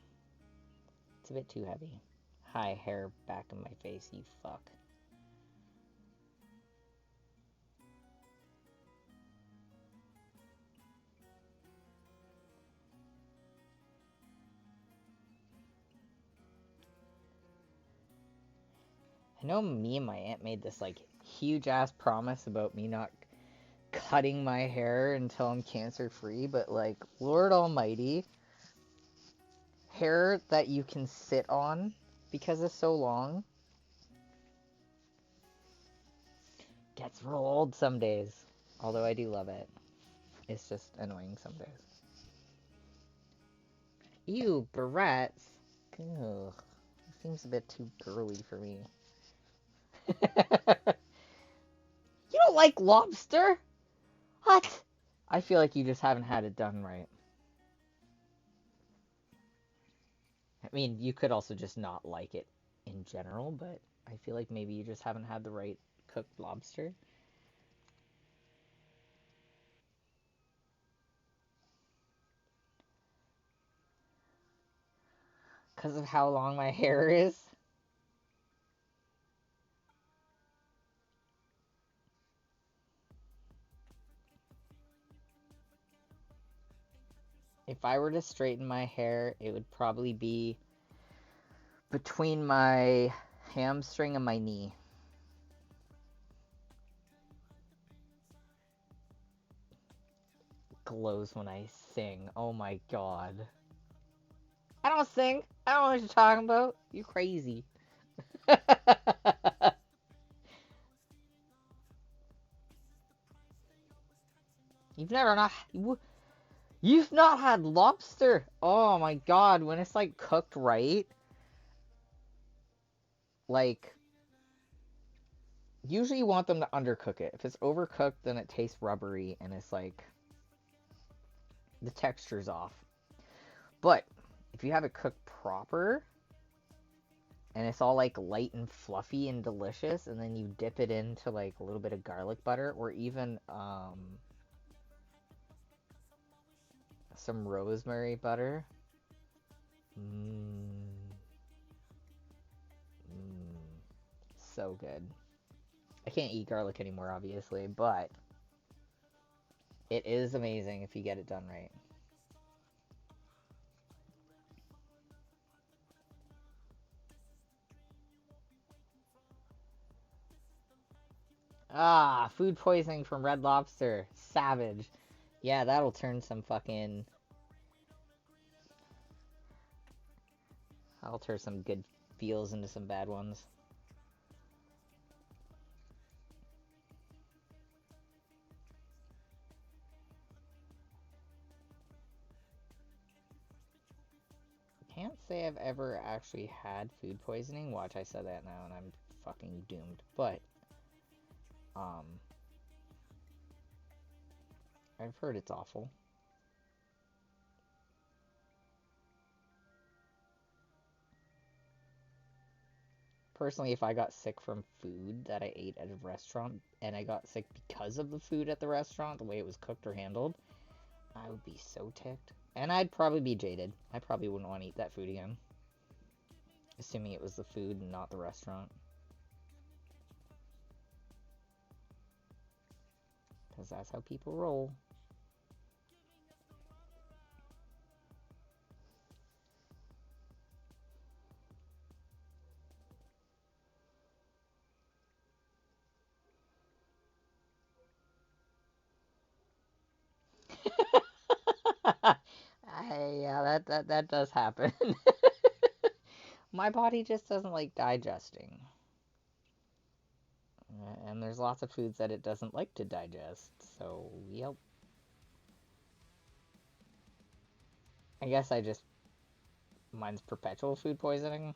It's a bit too heavy. Hi, hair back in my face, you fuck. I know me and my aunt made this, like, huge-ass promise about me not cutting my hair until I'm cancer-free, but, like, Lord Almighty, hair that you can sit on because it's so long gets real old some days. Although I do love it. It's just annoying some days. Ew, barrettes. Ugh. Seems a bit too girly for me. You don't like lobster? What? I feel like you just haven't had it done right. I mean, you could also just not like it in general, but I feel like maybe you just haven't had the right cooked lobster. Because of how long my hair is? If I were to straighten my hair, it would probably be between my hamstring and my knee. Glows when I sing. Oh my god. I don't sing. I don't know what you're talking about. You crazy. You've never not you've not had lobster. Oh my god, when it's like cooked right, like usually you want them to undercook it. If it's overcooked, then it tastes rubbery and it's like the texture's off. But if you have it cooked proper and it's all like light and fluffy and delicious, and then you dip it into like a little bit of garlic butter or even some rosemary butter. So good. I can't eat garlic anymore, obviously, but it is amazing if you get it done right. Ah, food poisoning from Red Lobster. Savage. Yeah, that'll turn some fucking... That'll turn some good feels into some bad ones. Can't say I've ever actually had food poisoning. Watch, I said that now and I'm fucking doomed. But, I've heard it's awful. Personally, if I got sick from food that I ate at a restaurant, and I got sick because of the food at the restaurant, the way it was cooked or handled, I would be so ticked. And I'd probably be jaded. I probably wouldn't want to eat that food again. Assuming it was the food and not the restaurant. Because that's how people roll. Yeah, that does happen. My body just doesn't like digesting. And there's lots of foods that it doesn't like to digest. So, yep. I guess mine's perpetual food poisoning.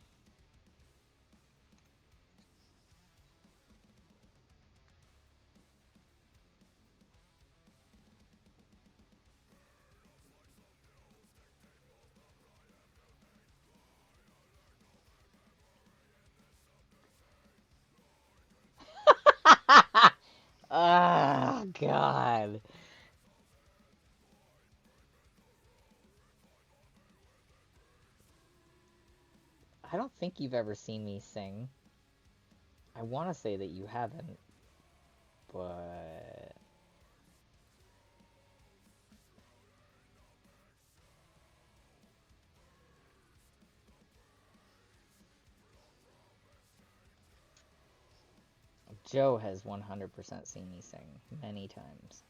God. I don't think you've ever seen me sing. I want to say that you haven't, but... Joe has 100% seen me sing many times.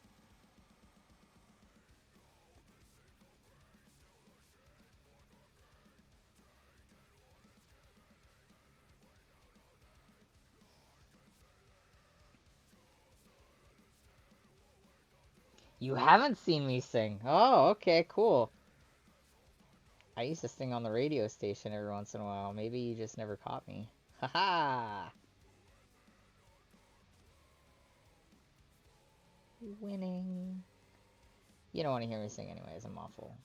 You haven't seen me sing. Oh, okay, cool. I used to sing on the radio station every once in a while. Maybe you just never caught me. Haha! Winning. You don't want to hear me sing anyways, I'm awful.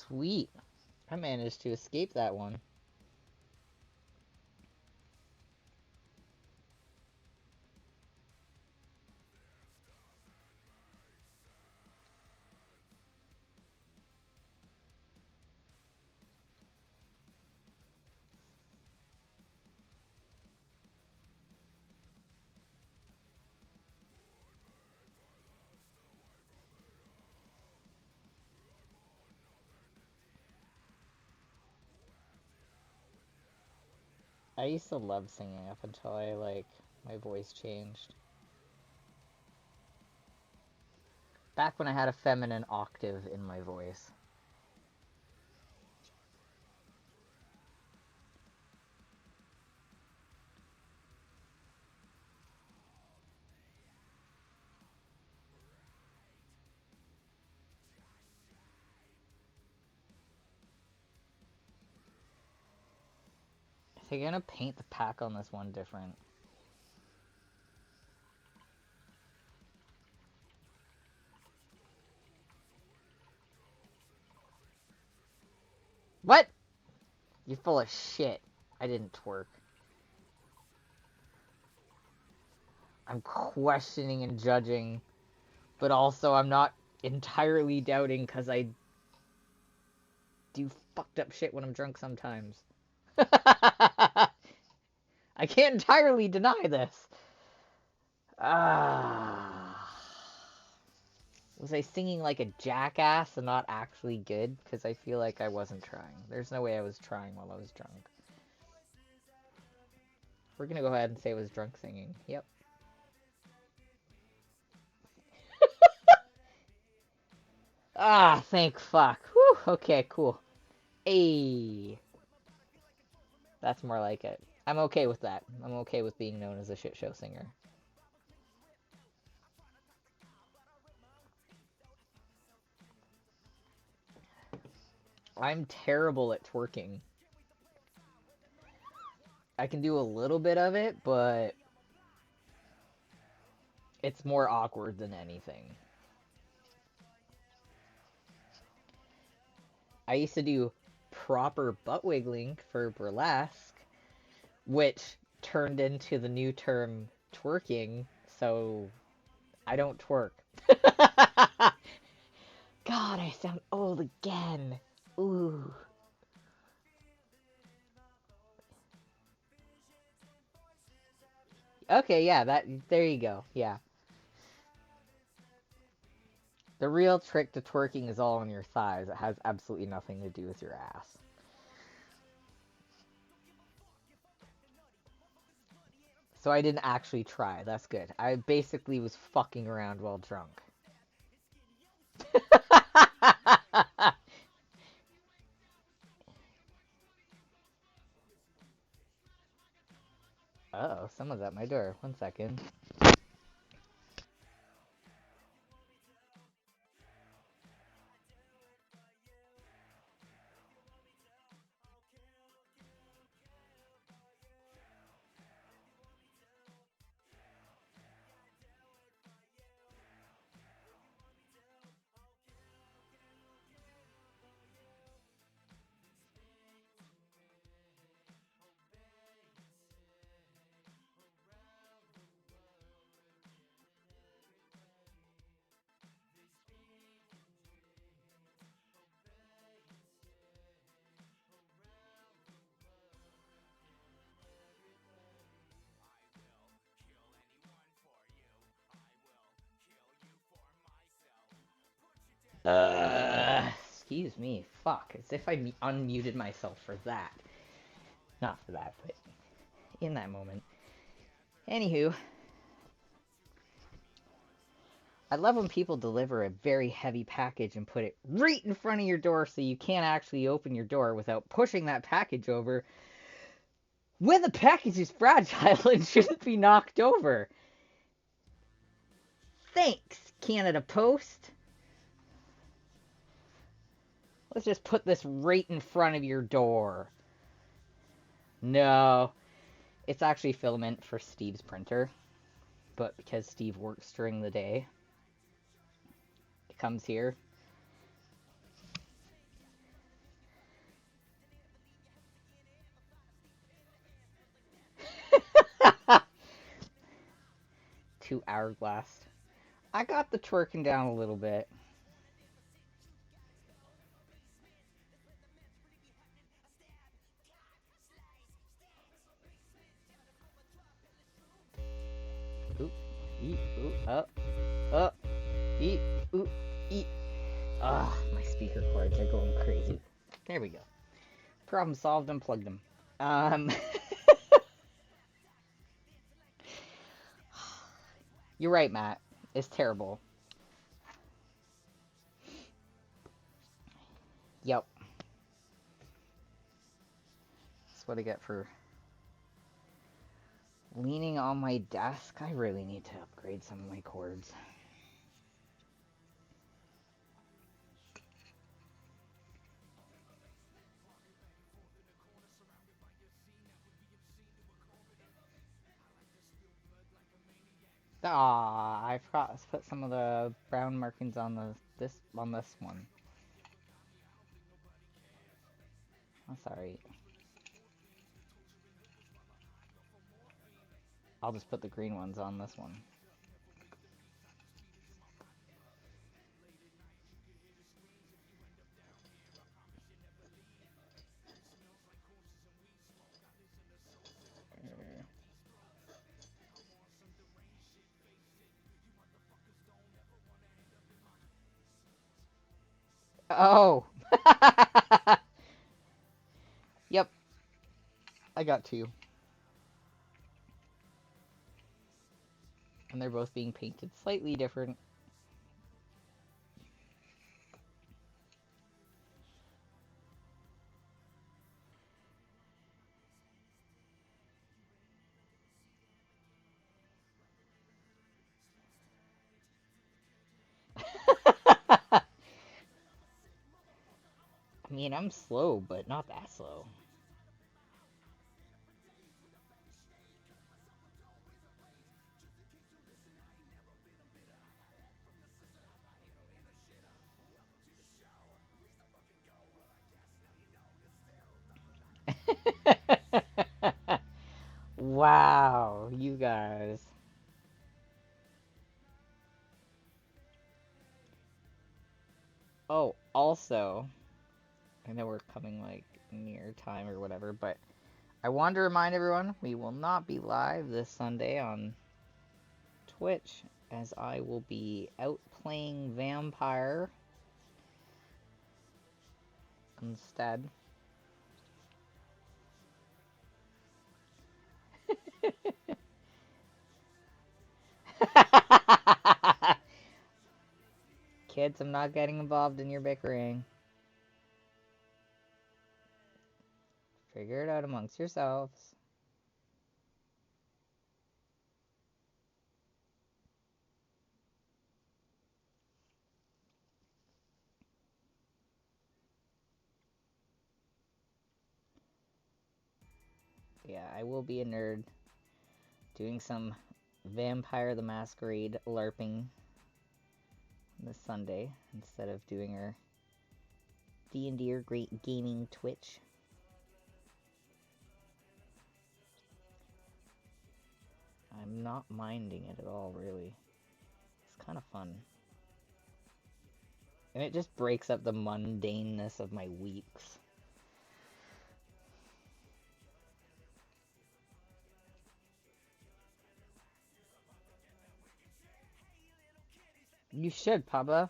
Sweet. I managed to escape that one. I used to love singing up until my voice changed. Back when I had a feminine octave in my voice. I think I'm gonna paint the pack on this one different. What? You're full of shit. I didn't twerk. I'm questioning and judging, but also I'm not entirely doubting because I do fucked up shit when I'm drunk sometimes. I can't entirely deny this. Was I singing like a jackass and not actually good? Because I feel like I wasn't trying. There's no way I was trying while I was drunk. We're gonna go ahead and say it was drunk singing. Yep. Thank fuck. Whew, okay, cool. Ayy. That's more like it. I'm okay with that. I'm okay with being known as a shit show singer. I'm terrible at twerking. I can do a little bit of it, but it's more awkward than anything. I used to do proper butt wiggling for burlesque, which turned into the new term twerking, so I don't twerk. God, I sound old again. Ooh. Okay, yeah, there you go. Yeah. The real trick to twerking is all on your thighs. It has absolutely nothing to do with your ass. So I didn't actually try. That's good. I basically was fucking around while drunk. Uh-oh, someone's at my door. 1 second. Excuse me. Fuck. As if I unmuted myself for that. Not for that, but in that moment. Anywho. I love when people deliver a very heavy package and put it right in front of your door so you can't actually open your door without pushing that package over when the package is fragile and shouldn't be knocked over. Thanks, Canada Post. Let's just put this right in front of your door. No, it's actually filament for Steve's printer, but because Steve works during the day, it comes here. To Hourglass. I got the twerking down a little bit. Oop, eat, oop, up, eat, oop, eat. Ah, my speaker cords are going crazy. There we go. Problem solved, unplugged them. You're right, Matt. It's terrible. Yep. That's what I get for leaning on my desk. I really need to upgrade some of my cords. Ah, I forgot to put some of the brown markings on this one. That's alright. I'll just put the green ones on this one. Oh! Yep. I got two. And they're both being painted slightly different. I mean, I'm slow, but not that slow. Wow, you guys. Oh, also, I know we're coming like near time or whatever, but I wanted to remind everyone we will not be live this Sunday on Twitch, as I will be out playing Vampire instead. Kids, I'm not getting involved in your bickering. Figure it out amongst yourselves. Yeah, I will be a nerd doing some Vampire the Masquerade LARPing this Sunday instead of doing our D&D or Great Gaming Twitch. I'm not minding it at all, really. It's kind of fun. And it just breaks up the mundaneness of my weeks. You should, Papa.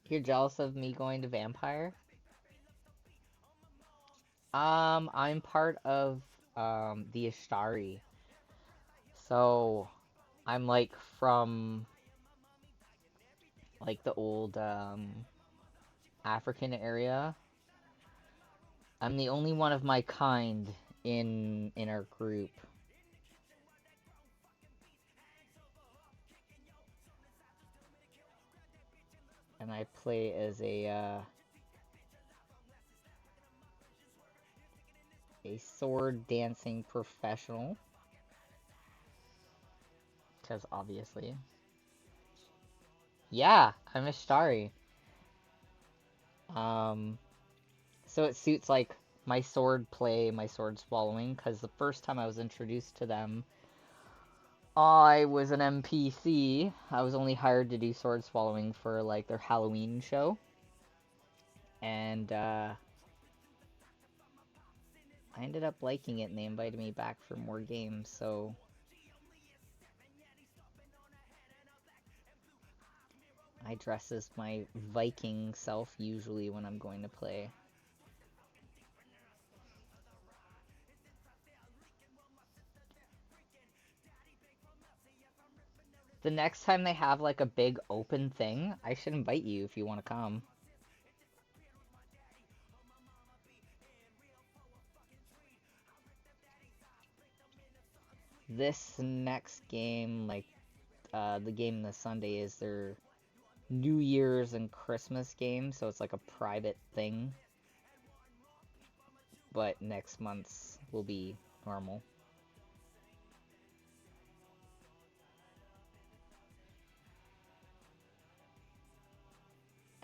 You're jealous of me going to Vampire? I'm part of, the Ishtari. So, I'm, like, from, like, the old, African area. I'm the only one of my kind in our group. And I play as a sword dancing professional. Because obviously. Yeah, I'm Ishtari. So it suits like my sword play, my sword swallowing, because the first time I was introduced to them, I was an NPC. I was only hired to do sword swallowing for like their Halloween show. And I ended up liking it and they invited me back for more games, so I dress as my Viking self usually when I'm going to play. The next time they have like a big open thing, I should invite you if you want to come. This next game, like the game this Sunday, is their New Year's and Christmas game, so it's like a private thing. But next month's will be normal.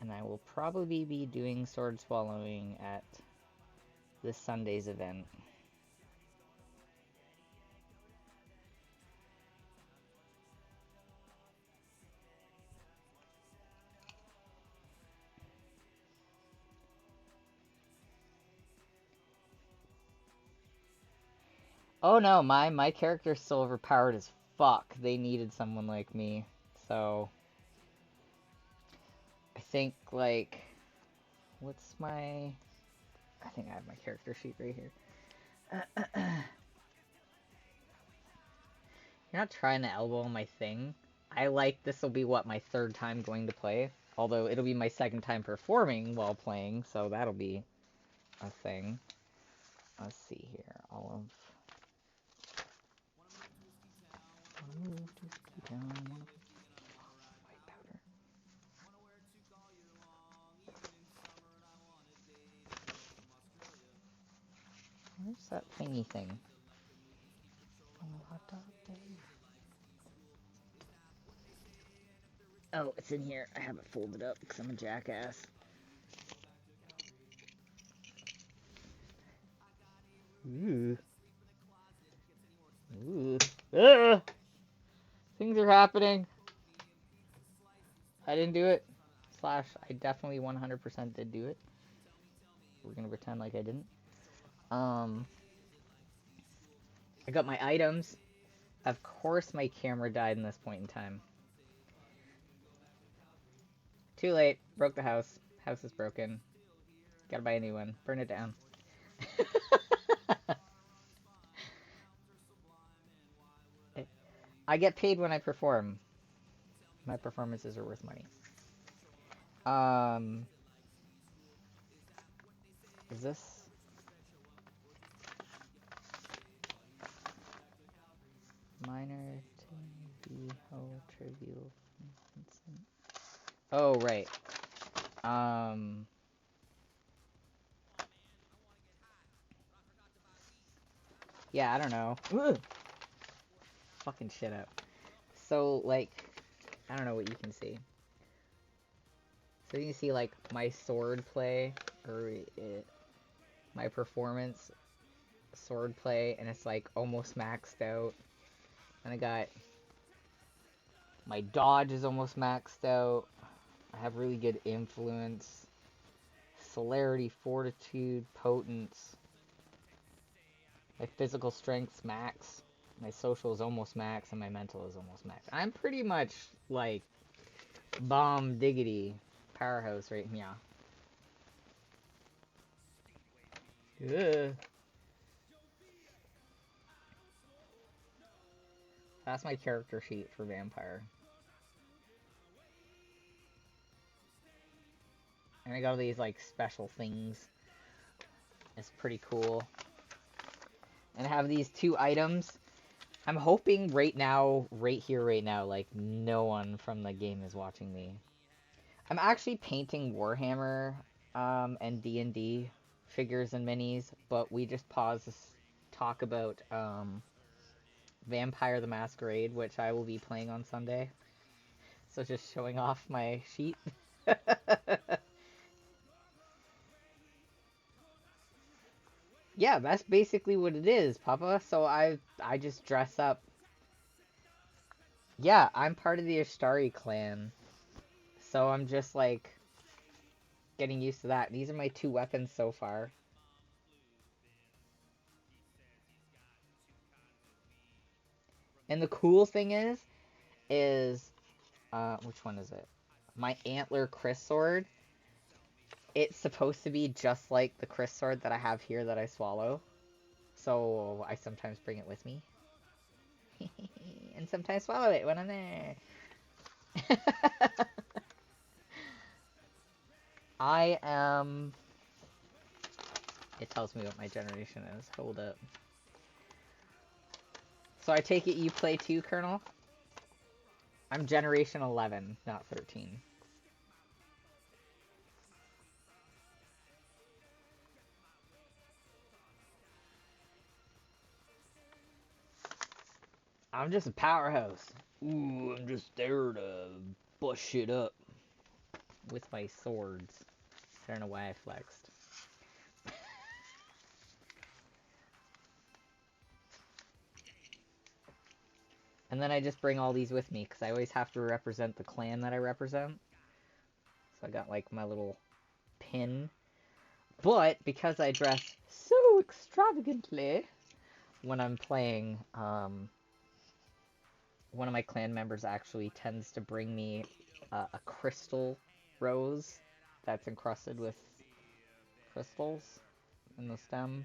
And I will probably be doing sword swallowing at this Sunday's event. Oh no, my character's still overpowered as fuck. They needed someone like me. So I think like what's my I think I have my character sheet right here. You're not trying to elbow my thing. I like this will be what my third time going to play. Although it'll be my second time performing while playing, so that'll be a thing. Let's see here. All of where's that thingy thing? Oh, it's in here. I have it folded up because I'm a jackass. Ooh. Ooh. Ah! Things are happening. I didn't do it. Slash, I definitely 100% did do it. We're gonna pretend like I didn't. I got my items. Of course my camera died in this point in time. Too late. Broke the house. House is broken. Gotta buy a new one. Burn it down. I get paid when I perform. My performances are worth money. Is this? Minor to be whole trivial. Oh, right. Yeah, I don't know. Ugh. Fucking shit up. So, like, I don't know what you can see. So you can see, like, my sword play, or my performance sword play, and it's, like, almost maxed out. And I got, my dodge is almost maxed out. I have really good influence. Celerity, fortitude, potence. My physical strength's max. My social is almost max, and my mental is almost max. I'm pretty much, like, bomb diggity powerhouse right now. Yeah. That's my character sheet for vampire. And I got all these like special things. It's pretty cool. And I have these 2 items. I'm hoping right now, right here, right now, like no one from the game is watching me. I'm actually painting Warhammer and DnD figures and minis, but we just paused to talk about Vampire the Masquerade, which I will be playing on Sunday. So just showing off my sheet. Yeah, that's basically what it is, Papa. So I just dress up. Yeah, I'm part of the Ashtari clan. So I'm just like getting used to that. These are my 2 weapons so far. And the cool thing is which one is it? My Antler Chris sword. It's supposed to be just like the Chris sword that I have here that I swallow. So I sometimes bring it with me. And sometimes swallow it when I'm there. I am... It tells me what my generation is. Hold up. So I take it you play too, Colonel? I'm generation 11, not 13. I'm just a powerhouse. Ooh, I'm just there to bust shit up with my swords. I don't know why I flexed. And then I just bring all these with me, because I always have to represent the clan that I represent. So I got, like, my little pin. But, because I dress so extravagantly when I'm playing, one of my clan members actually tends to bring me a crystal rose that's encrusted with crystals in the stem.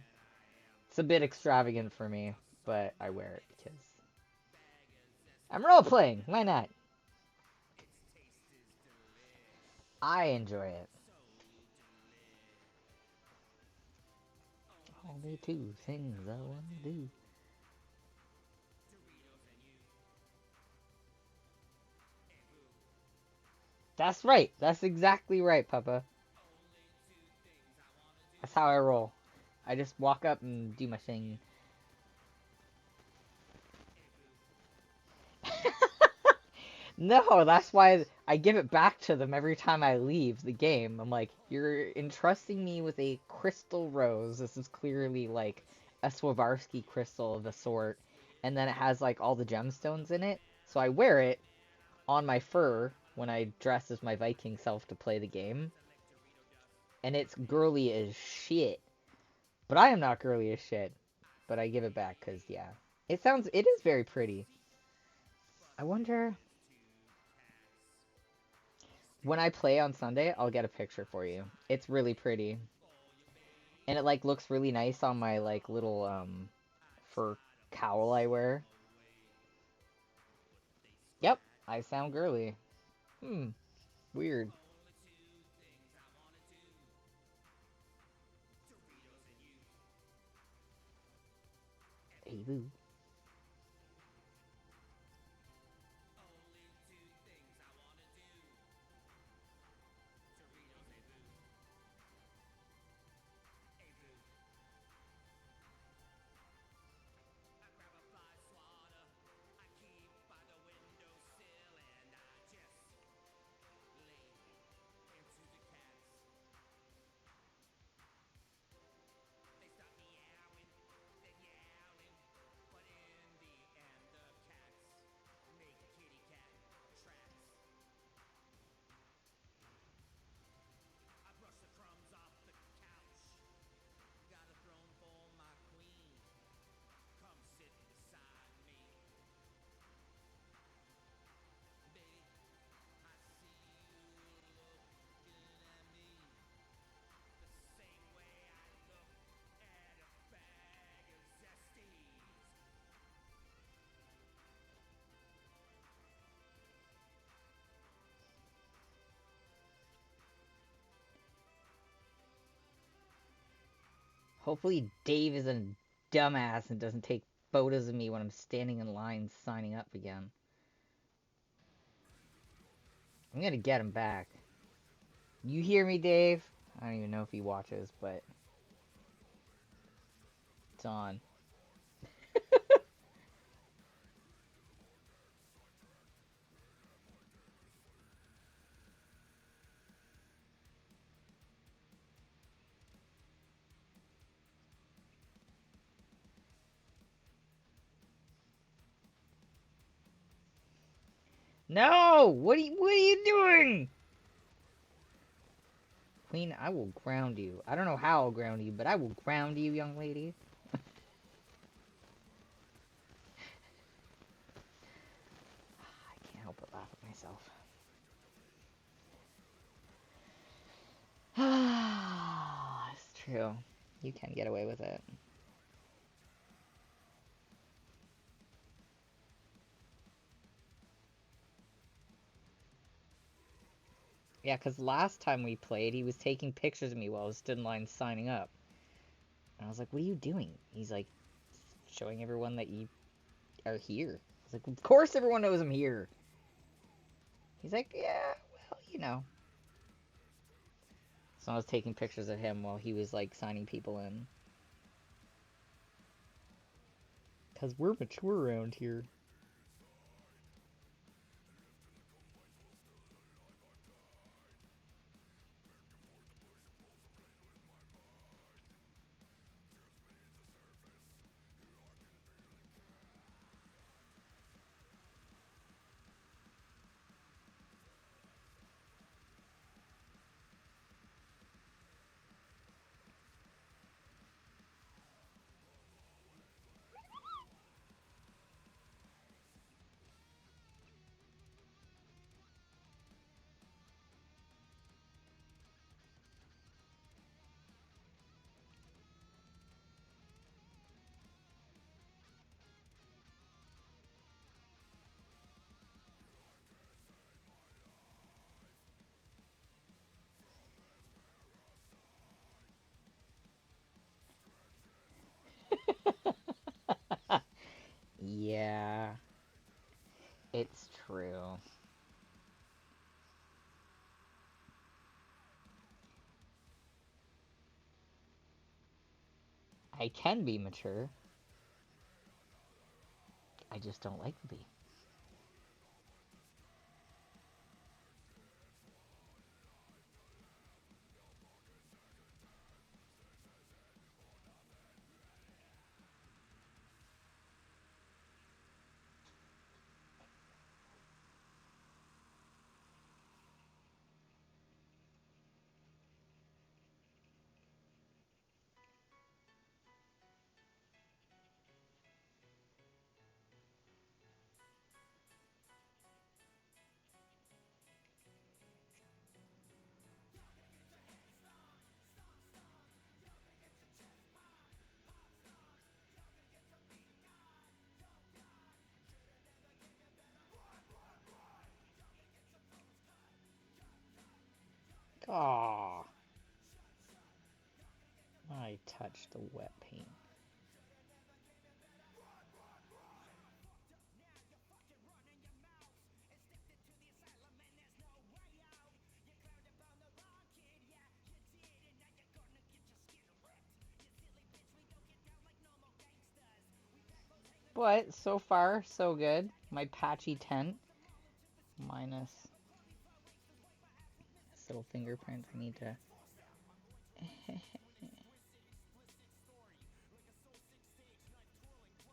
It's a bit extravagant for me, but I wear it because I'm role-playing! Why not? I enjoy it. Only 2 things I want to do. That's right! That's exactly right, Papa. That's how I roll. I just walk up and do my thing. No, that's why I give it back to them every time I leave the game. I'm like, you're entrusting me with a crystal rose. This is clearly like a Swarovski crystal of the sort. And then it has like all the gemstones in it. So I wear it on my fur when I dress as my Viking self to play the game. And it's girly as shit. But I am not girly as shit. But I give it back because, yeah. It is very pretty. I wonder... When I play on Sunday, I'll get a picture for you. It's really pretty. And it, like, looks really nice on my, like, little, fur cowl I wear. Yep, I sound girly. Weird. Hey, boo. Hopefully Dave is a dumbass and doesn't take photos of me when I'm standing in line signing up again. I'm gonna get him back. You hear me, Dave? I don't even know if he watches, but it's on. No! What are you doing? Queen, I will ground you. I don't know how I'll ground you, but I will ground you, young lady. I can't help but laugh at myself. It's true. You can get away with it. Yeah, because last time we played, he was taking pictures of me while I was stood in line signing up. And I was like, what are you doing? He's like, showing everyone that you are here. I was like, of course everyone knows I'm here. He's like, yeah, well, you know. So I was taking pictures of him while he was, like, signing people in. Because we're mature around here. Yeah, it's true. I can be mature. I just don't like to be. Aww. I touched the wet paint. But so far, so good. My patchy tent. Minus this little fingerprint. I need to...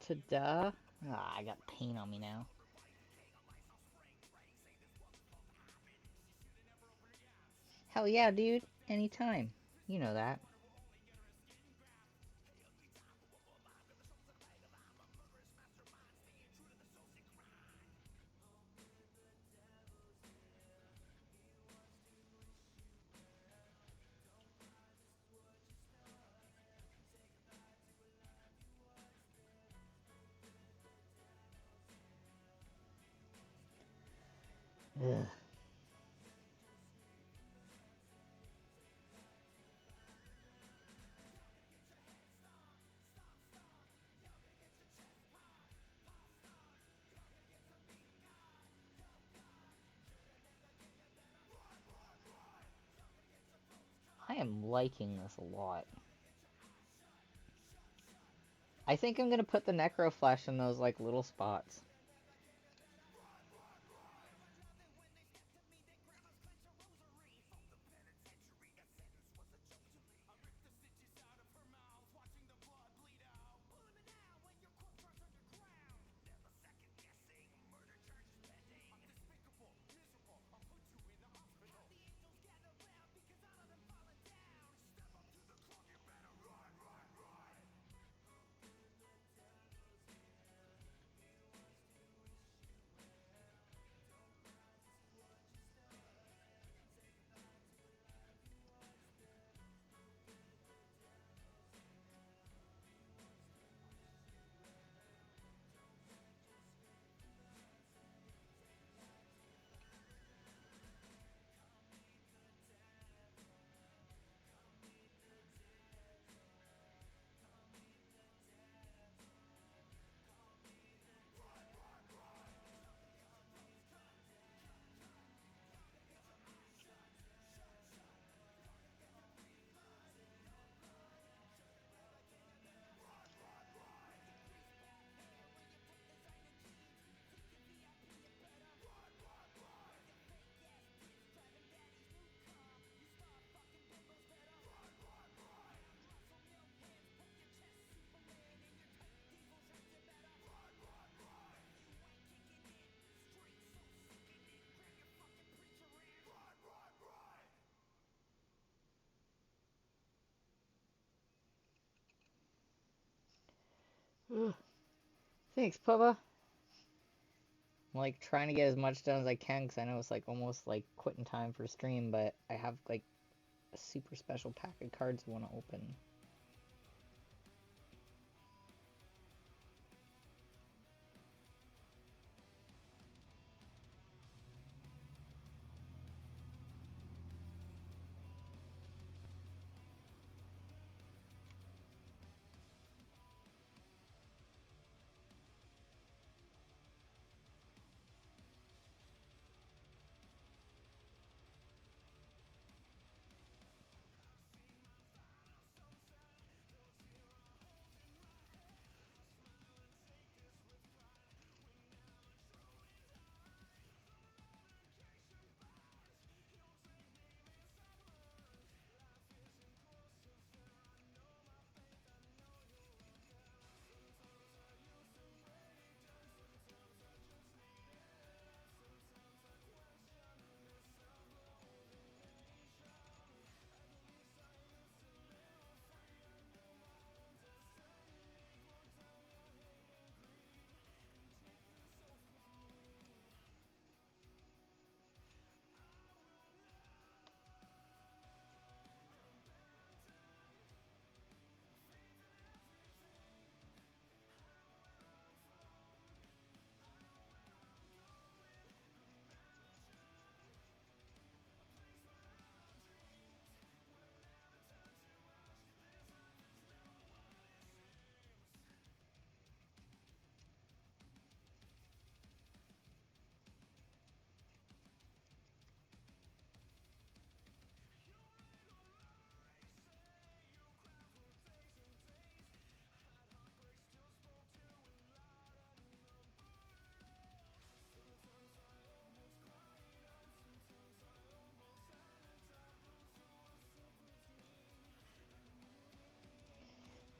Ta-da. Ah, I got paint on me now. Hell yeah, dude. Anytime. You know that. Ugh. am liking this a lot. I think I'm gonna put the necro flesh in those like little spots. Thanks, Papa. I'm like trying to get as much done as I can because I know it's like almost like quitting time for stream, but I have like a super special pack of cards I want to open.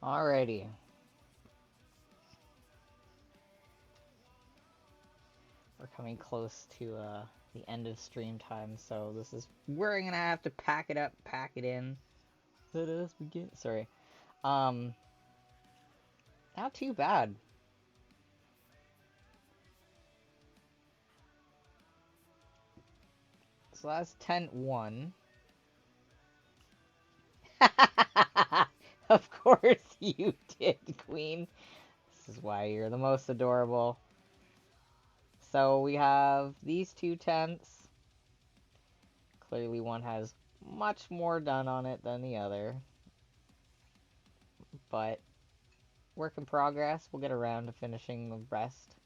Alrighty. We're coming close to the end of stream time, so this is we're gonna have to pack it up, pack it in. Let us begin. Sorry. Not too bad. So that's tent 1. Of course you did, Queen. This is why you're the most adorable. So we have these 2 tents. Clearly one has much more done on it than the other. But work in progress. We'll get around to finishing the rest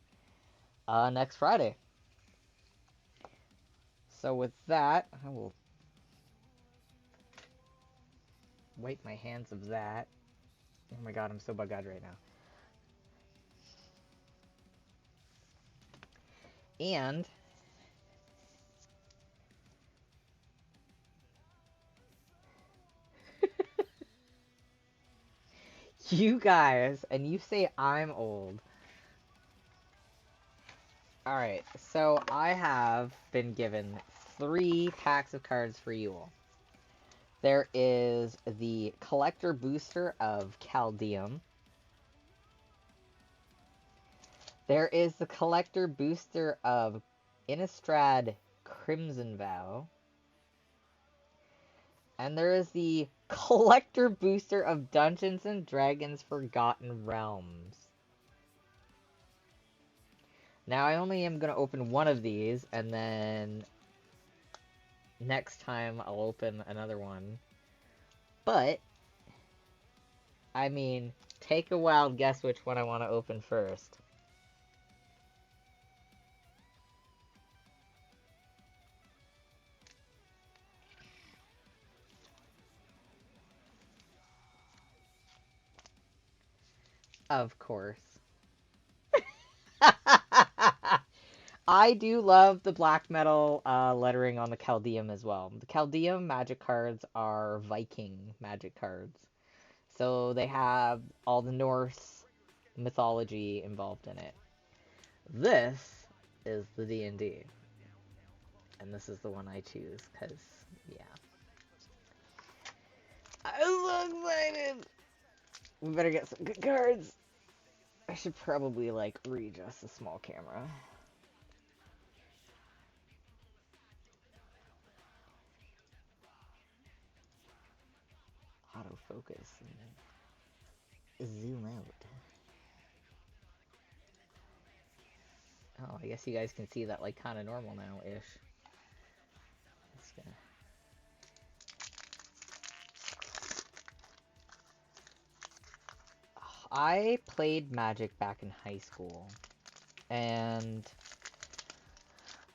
next Friday. So with that, I will wipe my hands of that. Oh my god, I'm so bug-eyed right now. And you guys, and you say I'm old. Alright, so I have been given 3 packs of cards for you all. There is the Collector Booster of Caldeum. There is the Collector Booster of Innistrad Crimson Vow. And there is the Collector Booster of Dungeons & Dragons Forgotten Realms. Now, I only am going to open one of these, and then next time I'll open another one. But, I mean, take a wild guess which one I want to open first. Of course. I do love the black metal lettering on the Caldeum as well. The Caldeum magic cards are Viking magic cards. So they have all the Norse mythology involved in it. This is the D&D. And this is the one I choose, because, yeah. I'm so excited! We better get some good cards. I should probably, like, readjust the small camera. Autofocus and zoom out. Oh, I guess you guys can see that, like, kind of normal now-ish. Just gonna... I played Magic back in high school, and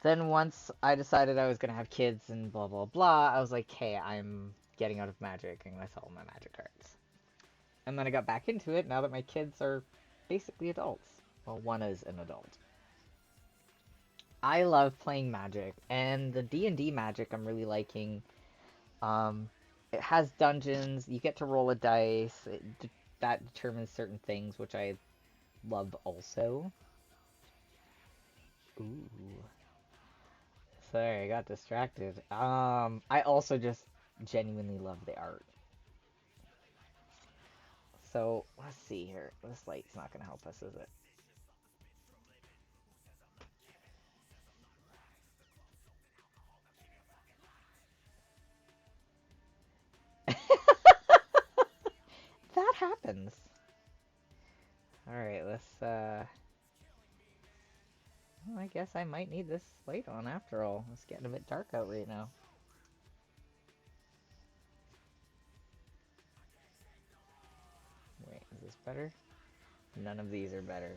then once I decided I was gonna have kids and blah blah blah, I was like, hey, I'm getting out of Magic, I'm gonna sell my Magic cards. And then I got back into it now that my kids are basically adults. Well, one is an adult. I love playing Magic, and the D&D Magic I'm really liking. It has dungeons, you get to roll a dice, that determines certain things, which I love also. Ooh. Sorry, I got distracted. I also just genuinely love the art. So, let's see here. This light's not gonna help us, is it? That happens. Alright, let's, well, I guess I might need this light on after all. It's getting a bit dark out right now. Wait, is this better? None of these are better.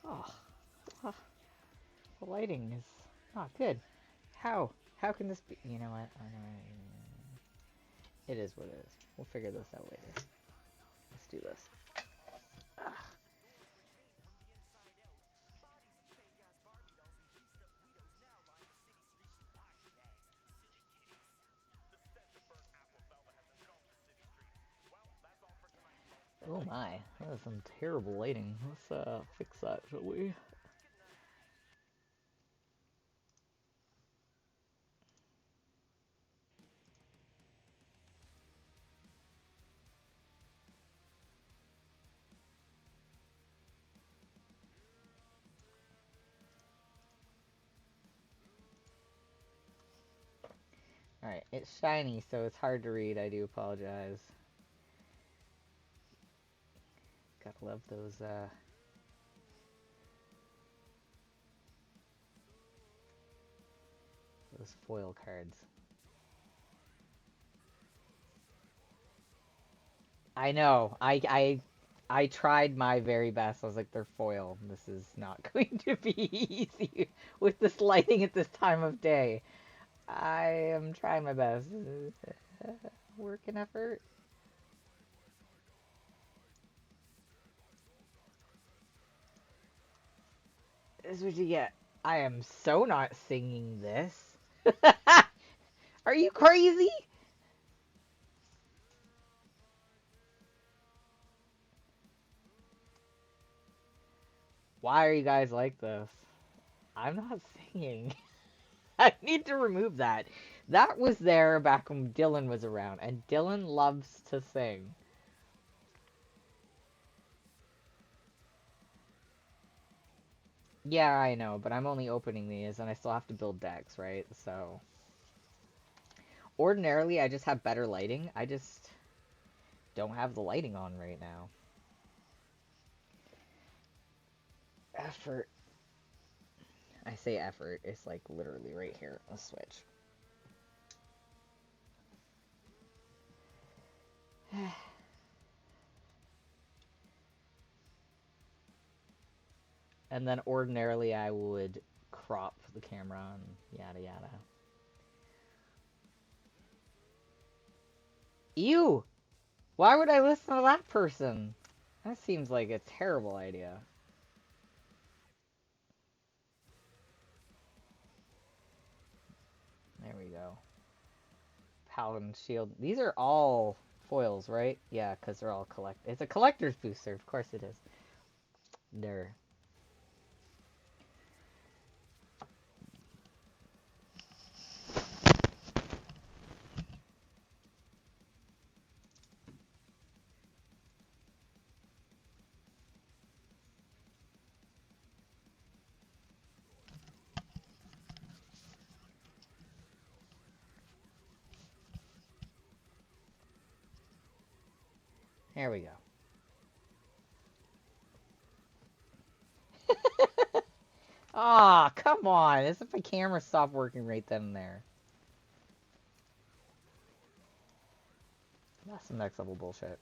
Oh, the lighting is not good. How? How can this be? You know what? It is what it is. We'll figure this out later. Let's do this. Ah. Oh my, that is some terrible lighting. Let's fix that, shall we? Alright, it's shiny, so it's hard to read. I do apologize. Gotta love those foil cards. I know. I tried my very best. I was like, they're foil. This is not going to be easy with this lighting at this time of day. I am trying my best. Work and effort. This is what you get. I am so not singing this. Are you crazy? Why are you guys like this? I'm not singing. I need to remove that. That was there back when Dylan was around, and Dylan loves to sing. Yeah, I know, but I'm only opening these, and I still have to build decks, right? So, ordinarily, I just have better lighting. I just don't have the lighting on right now. Effort. I say effort. It's like literally right here on the switch. And then ordinarily I would crop the camera and yada yada. Ew! Why would I listen to that person? That seems like a terrible idea. There we go. Paladin shield. These are all foils, right? Yeah, because they're all collect. It's a collector's booster. Of course it is. There. There we go. Ah, come on. As if my camera stopped working right then and there. That's some next level bullshit.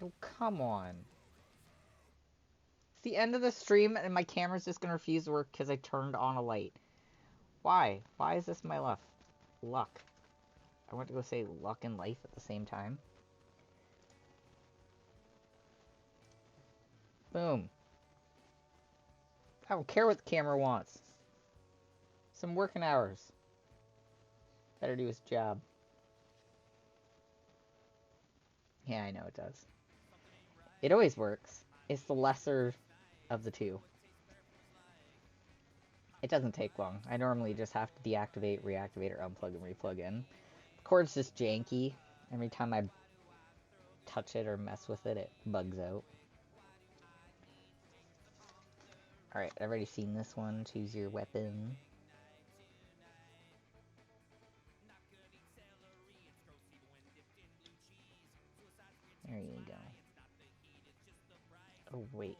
Oh, come on. It's the end of the stream and my camera's just gonna refuse to work because I turned on a light. Why? Why is this my luck? Luck. I want to go say luck and life at the same time. Boom. I don't care what the camera wants. Some working hours. Better do his job. Yeah, I know it does. It always works. It's the lesser of the two. It doesn't take long. I normally just have to deactivate, reactivate, or unplug and replug in. The cord's just janky. Every time I touch it or mess with it, it bugs out. Alright, I've already seen this one. Choose your weapon. There you go. Oh, wait.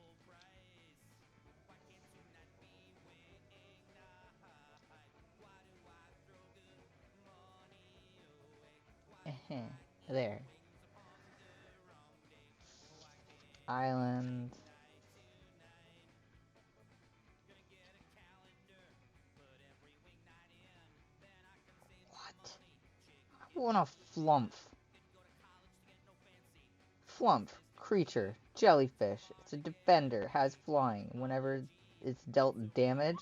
There. Island. What? I want a flump. Flump. Creature. Jellyfish. It's a defender. Has flying. Whenever it's dealt damage,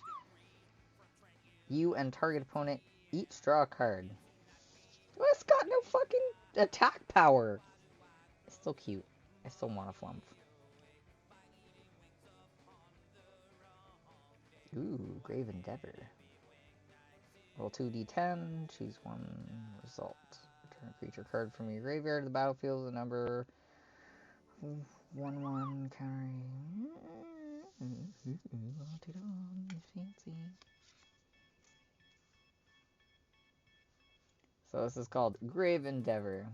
you and target opponent each draw a card. Well, it's got no fucking attack power. It's still cute. I still want a flump. Ooh, Grave Endeavor. Roll 2d10, choose one result. Return a creature card from your graveyard to the battlefield with a number 1/1 countering. Fancy. So this is called Grave Endeavor.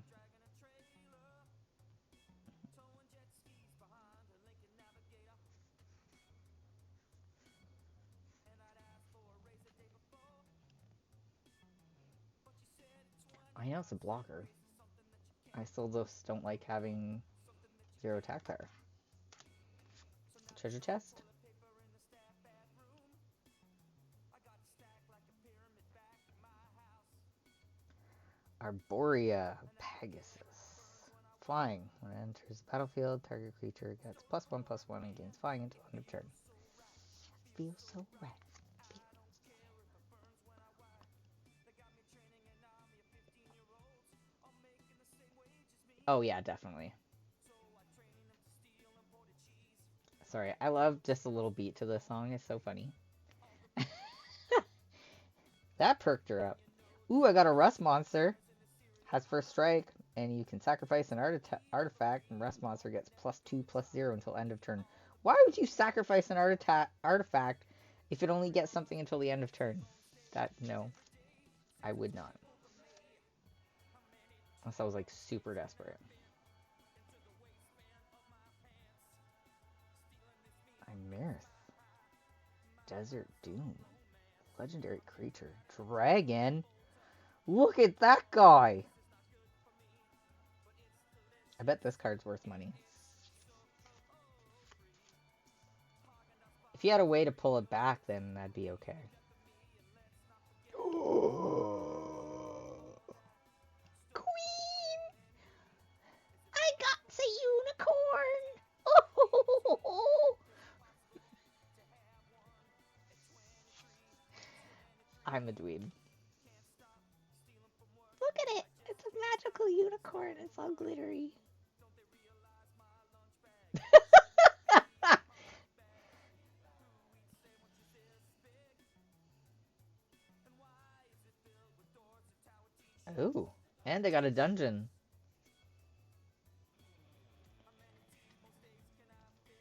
I know it's a blocker. I still just don't like having 0 attack power. Treasure chest? Arborea Pegasus. Flying. When it enters the battlefield, target creature gets +1/+1 and gains flying until end of turn. Feels so right. Oh yeah, definitely. Sorry, I love just a little beat to this song. It's so funny. That perked her up. Ooh, I got a rust monster. Has first strike, and you can sacrifice an artifact, and rust monster gets +2/+0 until end of turn. Why would you sacrifice an artifact if it only gets something until the end of turn? No, I would not. Unless I was like super desperate. Imerith. Desert Doom. Legendary creature. Dragon? Look at that guy! I bet this card's worth money. If you had a way to pull it back, then that'd be okay. Queen! I got the unicorn! I'm a dweeb. Look at it! It's a magical unicorn. It's all glittery. Ooh, and they got a dungeon.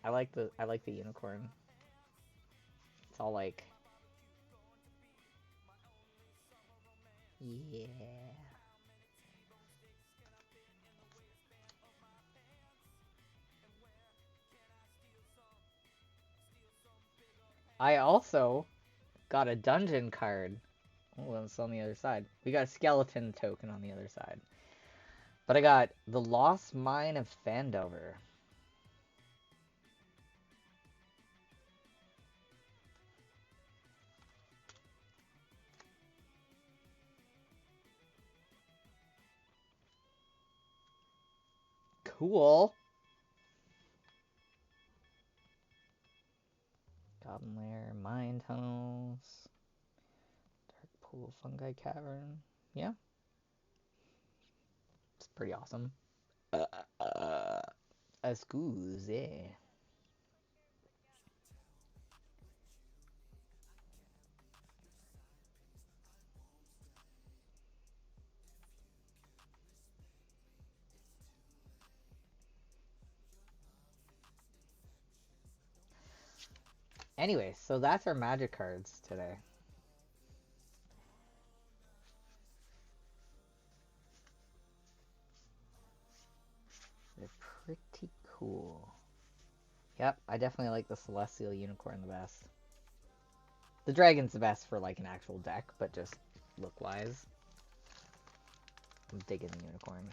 I like the unicorn. It's all like, yeah. I also got a dungeon card. Oh, that's on the other side. We got a skeleton token on the other side. But I got the Lost Mine of Phandelver. Cool. Goblin Lair, Mine Tunnels, Dark Pool, Fungi Cavern. Yeah. It's pretty awesome. Excuse. Anyway, so that's our magic cards today. They're pretty cool. Yep, I definitely like the Celestial Unicorn the best. The Dragon's the best for like an actual deck, but just look-wise, I'm digging the Unicorn.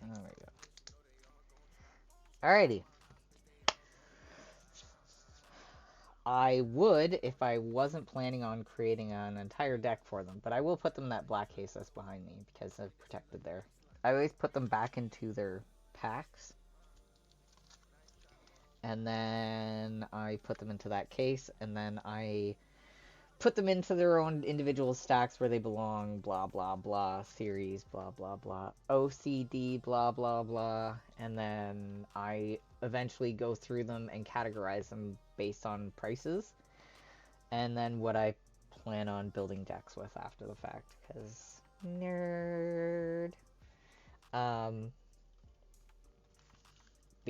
There we go. Alrighty. I would if I wasn't planning on creating an entire deck for them, but I will put them in that black case that's behind me because I've protected there. I always put them back into their packs, and then I put them into that case, and then I put them into their own individual stacks where they belong, blah blah blah, series, blah blah blah, OCD, blah blah blah, and then I eventually go through them and categorize them based on prices, and then what I plan on building decks with after the fact, because nerd. But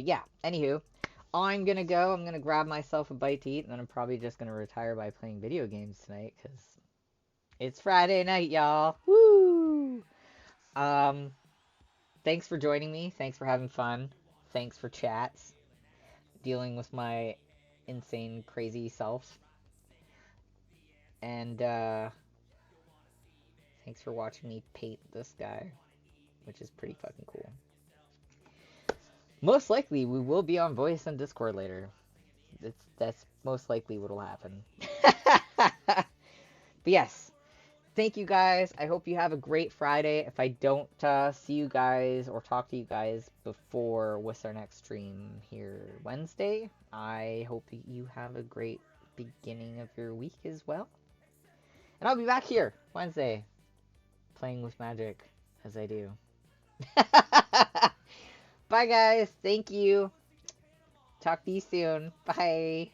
yeah, anywho, I'm gonna go. I'm gonna grab myself a bite to eat, and then I'm probably just gonna retire by playing video games tonight, because it's Friday night, y'all. Woo! thanks for joining me. Thanks for having fun. Thanks for chats. Dealing with my insane, crazy self. And, thanks for watching me paint this guy, which is pretty fucking cool. Most likely, we will be on voice and Discord later. That's most likely what'll happen. But yes, thank you guys. I hope you have a great Friday. If I don't see you guys or talk to you guys before what's our next stream here Wednesday, I hope you have a great beginning of your week as well. And I'll be back here Wednesday, playing with magic as I do. Bye guys. Thank you. Talk to you soon. Bye.